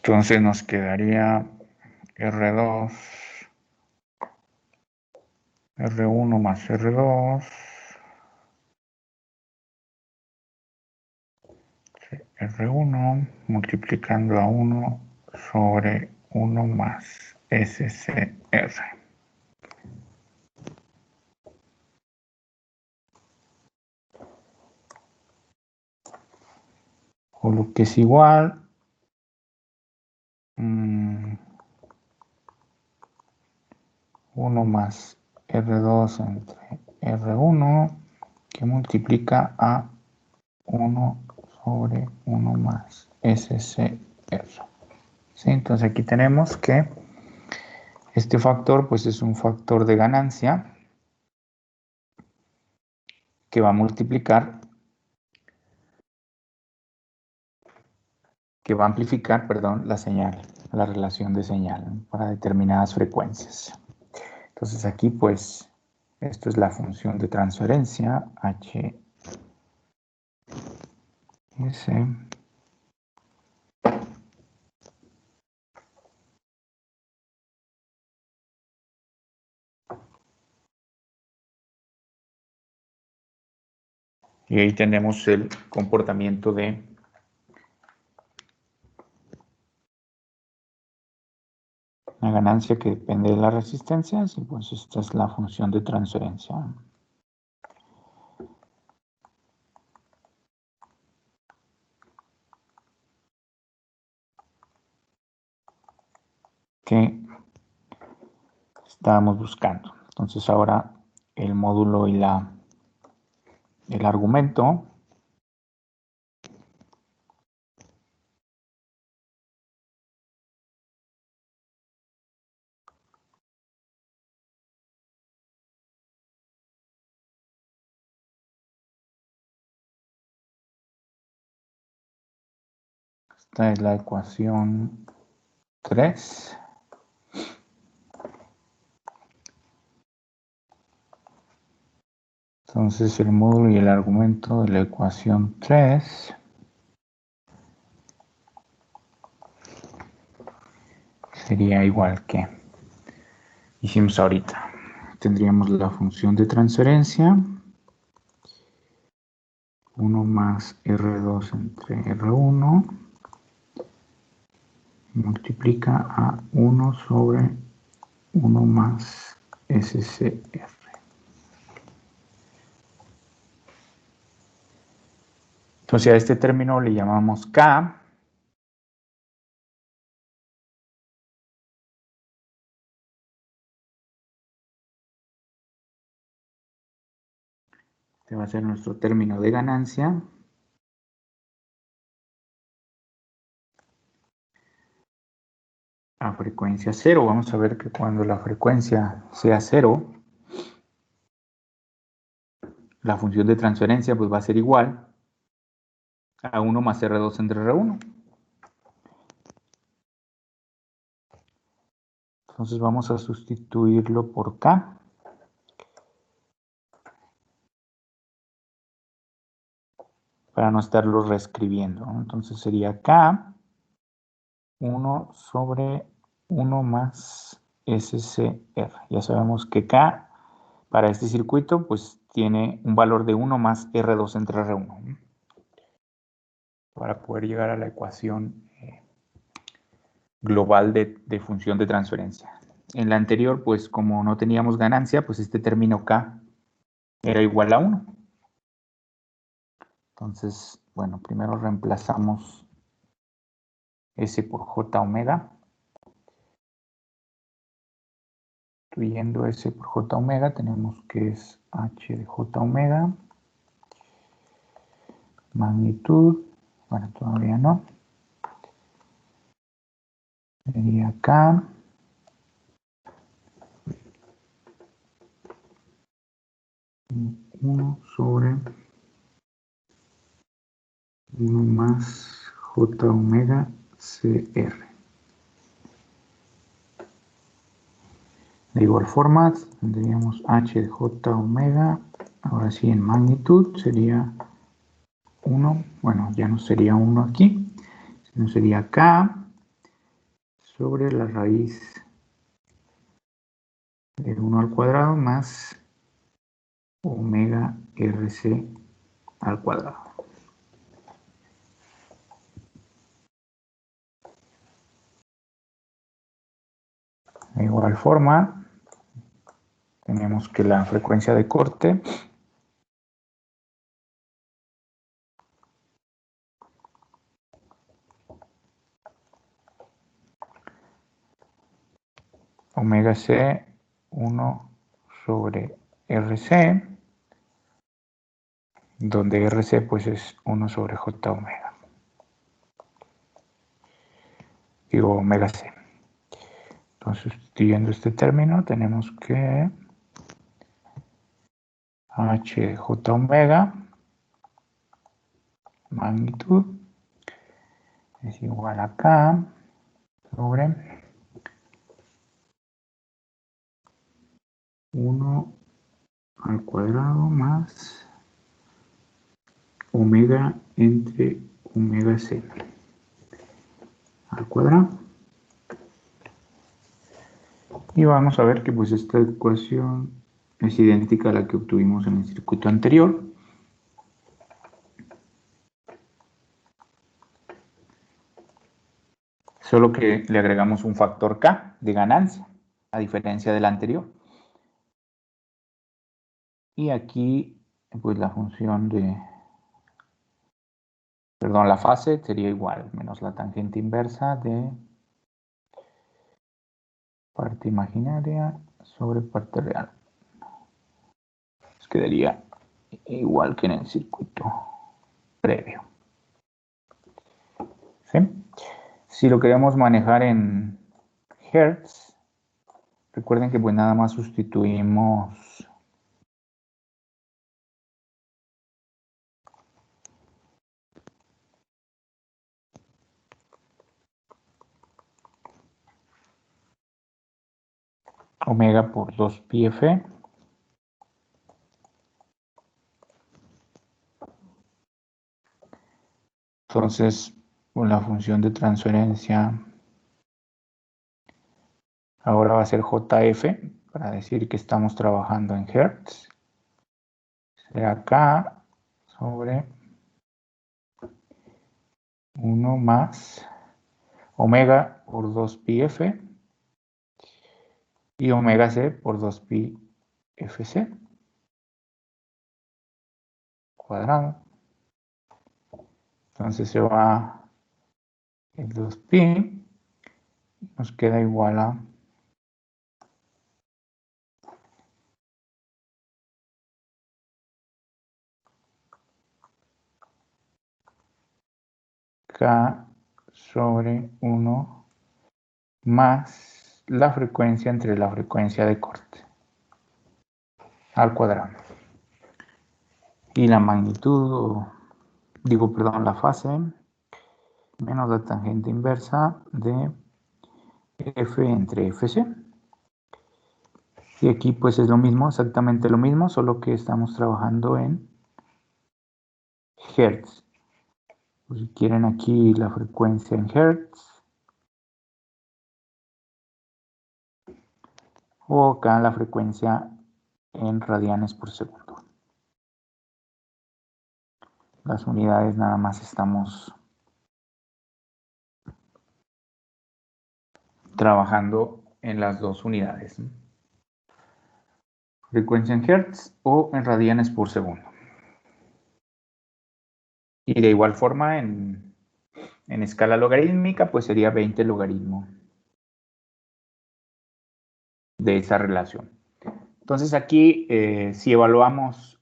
Entonces nos quedaría R2, R1 más R2, R1 multiplicando a 1 sobre 1 más SCR. O lo que es igual, 1 más R2 entre R1, que multiplica a 1 sobre 1 más SCR. ¿Sí? Entonces aquí tenemos que este factor pues es un factor de ganancia que va a multiplicar, que va a amplificar, perdón, la señal, la relación de señal para determinadas frecuencias. Entonces aquí pues esto es la función de transferencia H S. Y ahí tenemos el comportamiento de la ganancia que depende de las resistencias, y pues esta es la función de transferencia. Que estábamos buscando. Entonces ahora el módulo y el argumento. Esta es la ecuación 3. Entonces el módulo y el argumento de la ecuación 3 sería igual que hicimos ahorita. Tendríamos la función de transferencia, 1 más R2 entre R1, multiplica a 1 sobre 1 más SCR. Entonces a este término le llamamos K. Este va a ser nuestro término de ganancia. a frecuencia 0. Vamos a ver que cuando la frecuencia sea 0, la función de transferencia pues va a ser igual a 1 más R2 entre R1. Entonces vamos a sustituirlo por K. Para no estarlo reescribiendo, ¿no? Entonces sería K 1 sobre 1 más SCR. Ya sabemos que K para este circuito pues tiene un valor de 1 más R2 entre R1, ¿no? Para poder llegar a la ecuación global de función de transferencia. En la anterior, pues como no teníamos ganancia, pues este término K era igual a 1. Entonces, bueno, primero reemplazamos S por J omega. Sustituyendo S por J omega, tenemos que es H de J omega, magnitud, bueno, todavía no, sería K, uno sobre 1 más J omega CR. De igual forma, tendríamos H de J omega, ahora sí en magnitud sería 1, bueno, ya no sería 1 aquí, sino sería K sobre la raíz de 1 al cuadrado más omega RC al cuadrado. De igual forma, tenemos que la frecuencia de corte omega C 1 sobre RC, donde RC pues es 1 sobre J omega. Digo omega C. Entonces, sustituyendo este término, tenemos que H de J omega, magnitud, es igual a K sobre 1 al cuadrado más omega entre omega C al cuadrado. Y vamos a ver que pues esta ecuación es idéntica a la que obtuvimos en el circuito anterior. Solo que le agregamos un factor K de ganancia, a diferencia del anterior. Y aquí pues la función de, perdón, la fase sería igual, menos la tangente inversa de parte imaginaria sobre parte real. Pues quedaría igual que en el circuito previo. ¿Sí? Si lo queremos manejar en Hertz, recuerden que pues nada más sustituimos omega por 2πf. Entonces, con la función de transferencia ahora va a ser JF, para decir que estamos trabajando en Hertz. Será K sobre 1 más omega por 2πf y omega c por 2πfc cuadrado. Entonces se va el 2pi, nos queda igual a K sobre 1 más la frecuencia entre la frecuencia de corte al cuadrado. Y la magnitud, la fase menos la tangente inversa de F entre FC. Y aquí pues es lo mismo, exactamente lo mismo, solo que estamos trabajando en Hertz. Pues si quieren aquí la frecuencia en Hertz. O acá la frecuencia en radianes por segundo. Las unidades nada más estamos trabajando en las dos unidades. Frecuencia en Hertz o en radianes por segundo. Y de igual forma en escala logarítmica pues sería 20 logaritmo de esa relación. Entonces aquí si evaluamos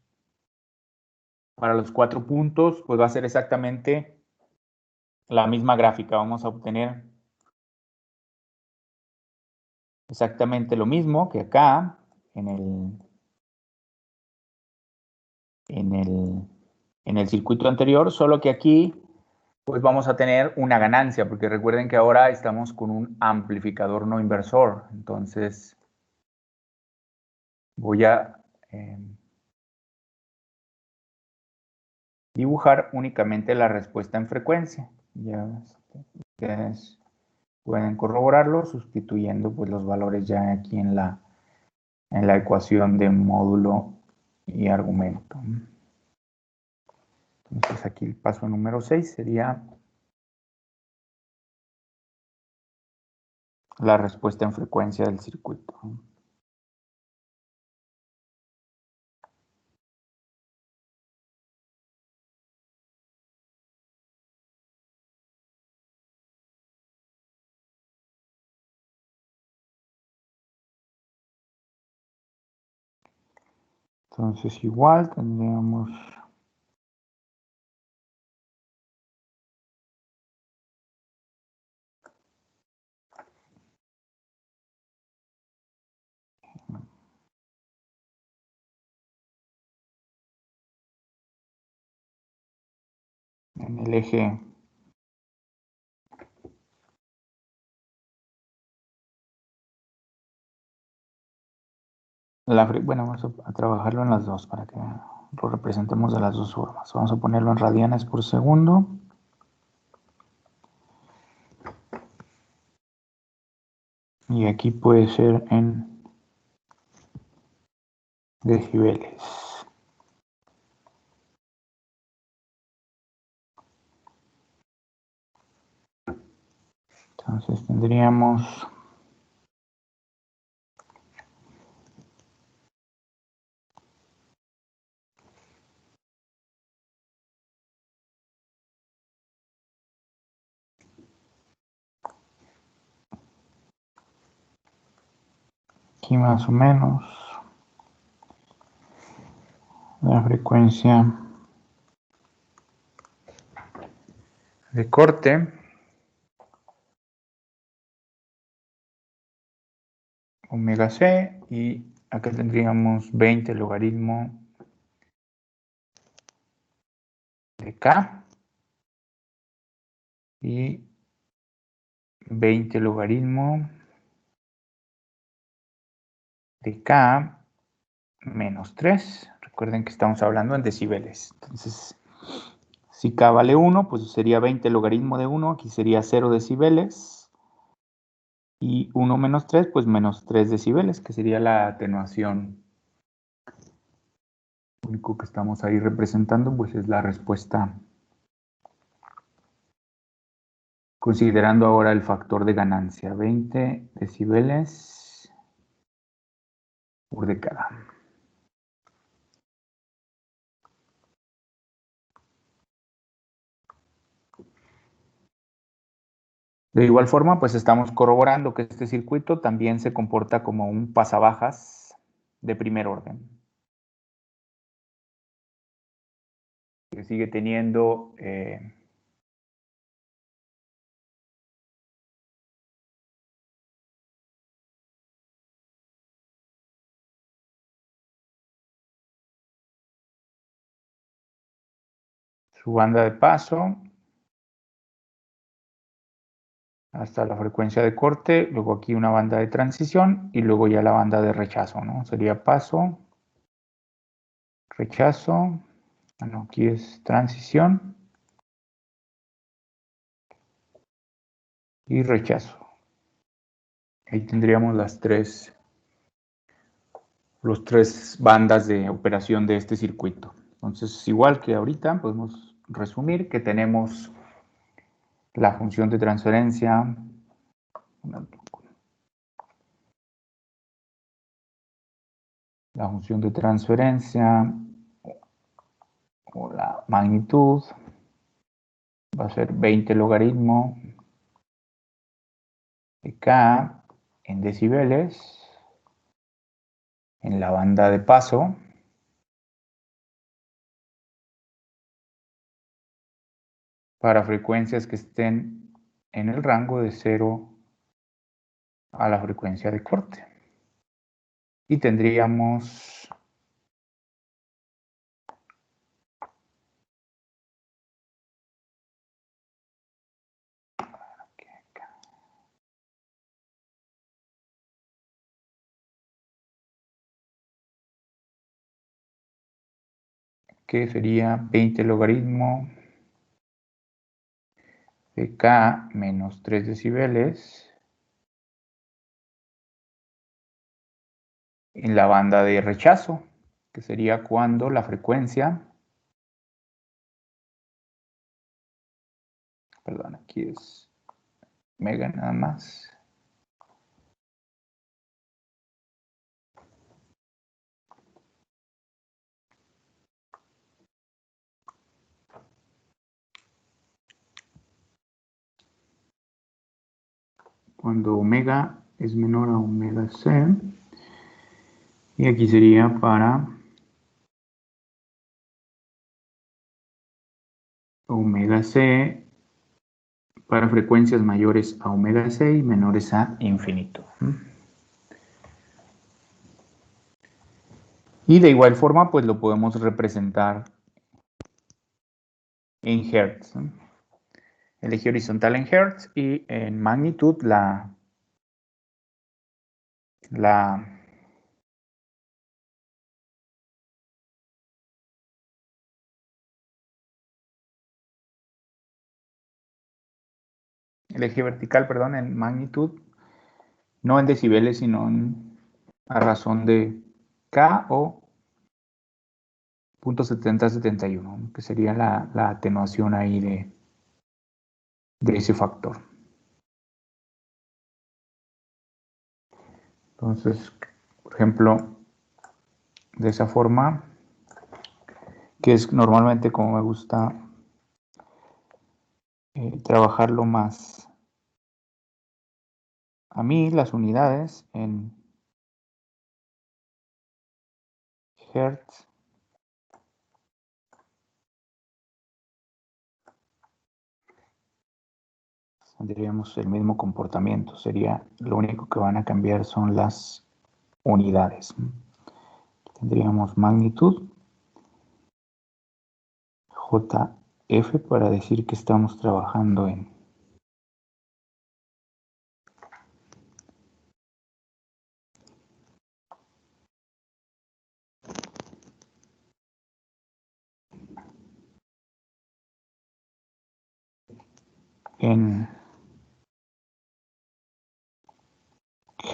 para los 4 puntos pues va a ser exactamente la misma gráfica. Vamos a obtener exactamente lo mismo que acá en el circuito anterior, solo que aquí pues vamos a tener una ganancia, porque recuerden que ahora estamos con un amplificador no inversor. Entonces voy a dibujar únicamente la respuesta en frecuencia. Ya ustedes pueden corroborarlo sustituyendo pues los valores ya aquí en la ecuación de módulo y argumento. Entonces aquí el paso número 6 sería la respuesta en frecuencia del circuito. Entonces igual tendríamos en el eje bueno, vamos a trabajarlo en las dos para que lo representemos de las dos formas. Vamos a ponerlo en radianes por segundo. Y aquí puede ser en decibeles. Entonces tendríamos aquí más o menos la frecuencia de corte omega c, y acá tendríamos 20 logaritmo de K y 20 logaritmo de K menos 3. Recuerden que estamos hablando en decibeles. Entonces, si K vale 1, pues sería 20 logaritmo de 1. Aquí sería 0 decibeles. Y 1 menos 3, pues menos 3 decibeles, que sería la atenuación. Lo único que estamos ahí representando, pues es la respuesta. Considerando ahora el factor de ganancia, 20 decibeles por década. De igual forma, pues estamos corroborando que este circuito también se comporta como un pasabajas de primer orden. Que sigue teniendo su banda de paso hasta la frecuencia de corte, luego aquí una banda de transición y luego ya la banda de rechazo, ¿no? Sería paso, rechazo, bueno, aquí es transición y rechazo. Ahí tendríamos las tres bandas de operación de este circuito. Entonces, igual que ahorita, podemos resumir que tenemos la función de transferencia, o la magnitud va a ser 20 logaritmo de K en decibeles en la banda de paso para frecuencias que estén en el rango de 0 a la frecuencia de corte. Y tendríamos que sería 20 logaritmo de K menos 3 decibeles en la banda de rechazo, que sería cuando la frecuencia, perdón, aquí es mega nada más, cuando omega es menor a omega c, y aquí sería para omega c para frecuencias mayores a omega c y menores a infinito. Y de igual forma, pues lo podemos representar en hertz. El eje horizontal en hertz y en magnitud el eje vertical, perdón, en magnitud, no en decibeles, sino a razón de K o 0.7071, que sería la atenuación ahí de ese factor. Entonces, por ejemplo, de esa forma, que es normalmente como me gusta trabajarlo más a mí, las unidades en hertz, tendríamos el mismo comportamiento, sería lo único que van a cambiar son las unidades. Tendríamos magnitud, JF, para decir que estamos trabajando en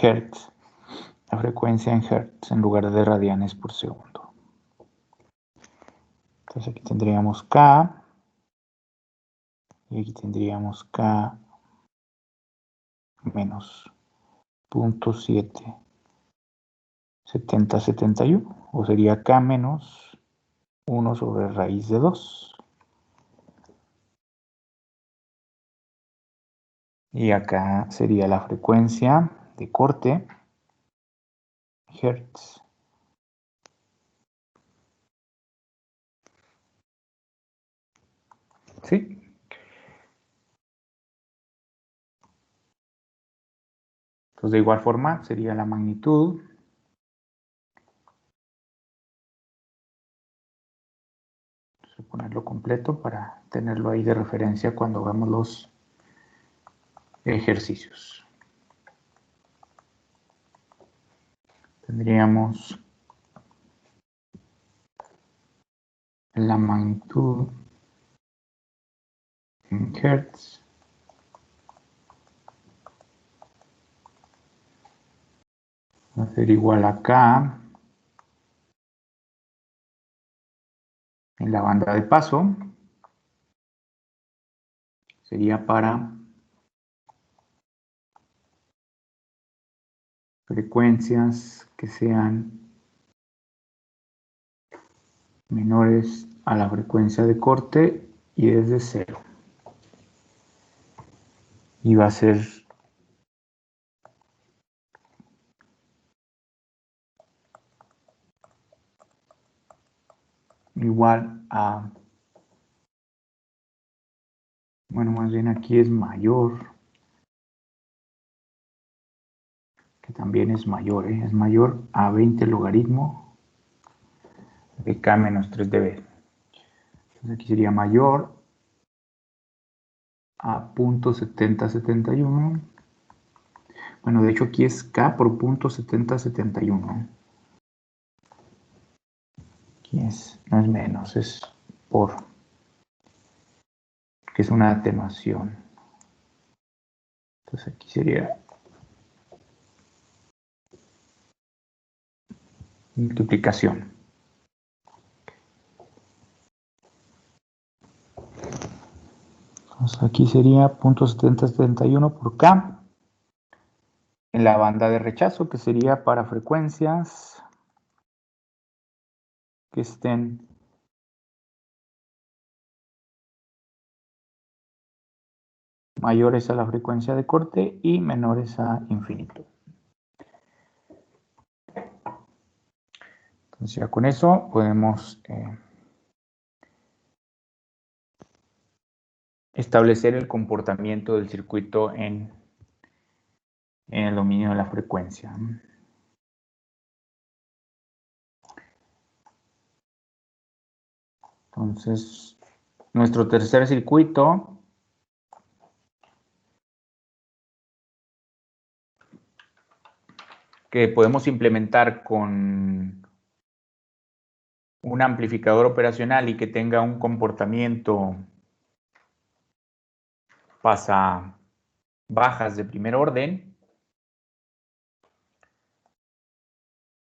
hertz, la frecuencia en hertz en lugar de radianes por segundo. Entonces aquí tendríamos K y aquí tendríamos K menos 0.77071, o sería K menos 1 sobre raíz de 2. Y acá sería la frecuencia de corte, hertz. ¿Sí? Entonces, de igual forma, sería la magnitud . Vamos a ponerlo completo para tenerlo ahí de referencia cuando hagamos los ejercicios. Tendríamos la magnitud en hertz. Va a ser igual acá. En la banda de paso. Sería para frecuencias que sean menores a la frecuencia de corte y desde 0. Y va a ser igual a, bueno, más bien aquí es mayor, que también es mayor, es mayor a 20 logaritmo de k menos 3 dB. Entonces aquí sería mayor a 0.7071. Bueno, de hecho aquí es k por 0.7071. Aquí no es menos, es por, que es una atenuación. Entonces aquí sería multiplicación. Entonces aquí sería 0.7071 por K en la banda de rechazo, que sería para frecuencias que estén mayores a la frecuencia de corte y menores a infinito. Entonces ya con eso podemos establecer el comportamiento del circuito en el dominio de la frecuencia. Entonces, nuestro tercer circuito que podemos implementar con un amplificador operacional y que tenga un comportamiento pasa bajas de primer orden,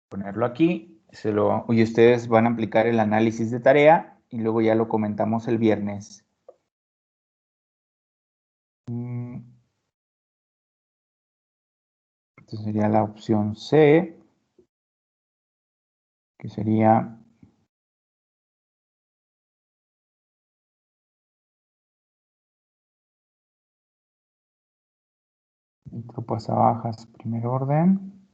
ponerlo aquí, y ustedes van a aplicar el análisis de tarea y luego ya lo comentamos el viernes. Entonces sería la opción C, que sería pasa bajas primer orden,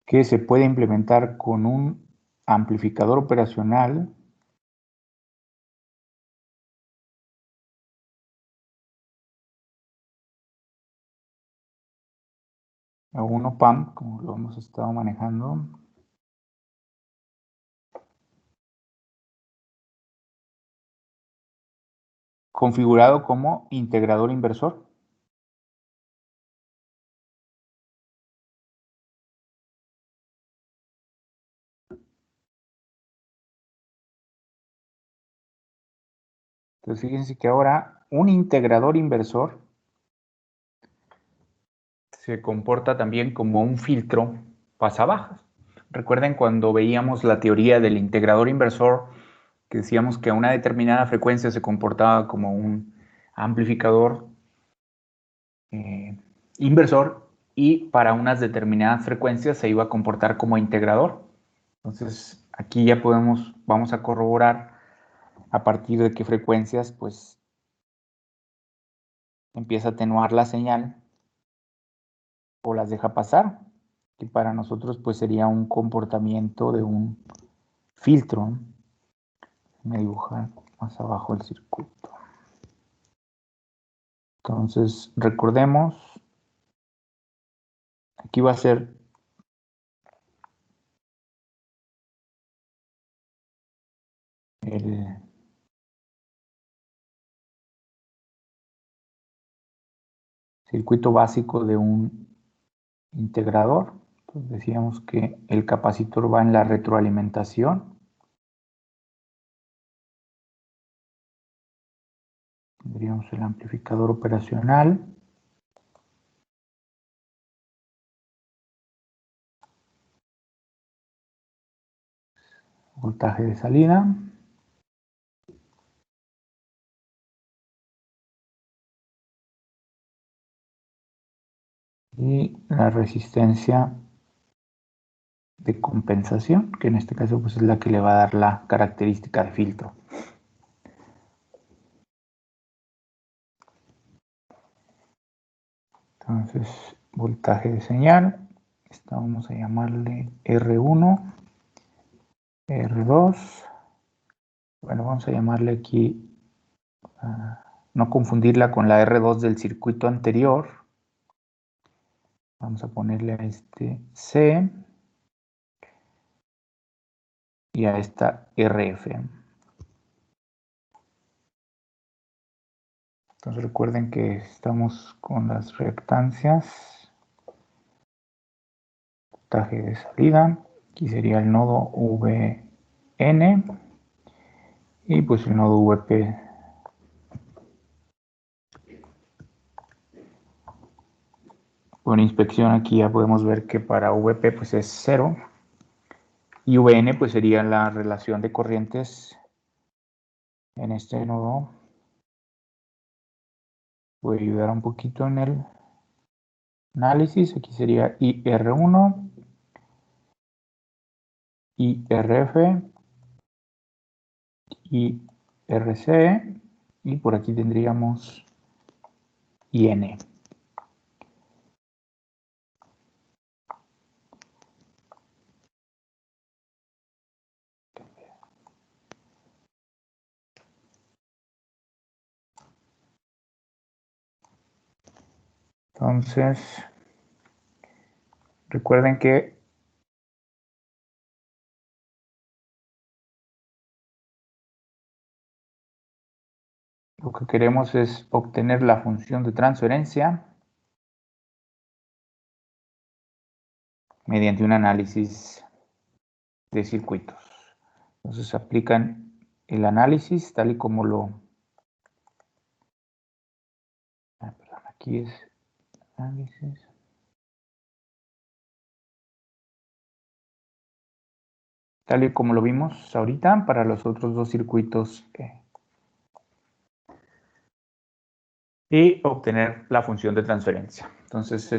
que se puede implementar con un amplificador operacional o un op-amp, como lo hemos estado manejando. Configurado como integrador inversor. Entonces fíjense que ahora un integrador inversor se comporta también como un filtro pasabajas. Recuerden cuando veíamos la teoría del integrador inversor, que decíamos que a una determinada frecuencia se comportaba como un amplificador inversor y para unas determinadas frecuencias se iba a comportar como integrador. Entonces aquí ya vamos a corroborar a partir de qué frecuencias pues empieza a atenuar la señal o las deja pasar, que para nosotros pues sería un comportamiento de un filtro. Me dibujar más abajo el circuito. Entonces recordemos, aquí va a ser el circuito básico de un integrador. Entonces decíamos que el capacitor va en la retroalimentación. Tendríamos el amplificador operacional. Voltaje de salida. Y la resistencia de compensación, que en este caso pues es la que le va a dar la característica de filtro. Entonces, voltaje de señal, esta vamos a llamarle R1, R2, bueno, vamos a llamarle aquí, no confundirla con la R2 del circuito anterior, vamos a ponerle a este C y a esta RF. Entonces recuerden que estamos con las reactancias, voltaje de salida, aquí sería el nodo VN y pues el nodo VP. Con inspección aquí ya podemos ver que para VP pues es 0 y VN pues sería la relación de corrientes en este nodo. Voy a ayudar un poquito en el análisis. Aquí sería IR1, IRF, IRC y por aquí tendríamos IN. Entonces, recuerden que lo que queremos es obtener la función de transferencia mediante un análisis de circuitos. Entonces aplican el análisis tal y como perdón, aquí es análisis. Tal y como lo vimos ahorita para los otros dos circuitos y obtener la función de transferencia. Entonces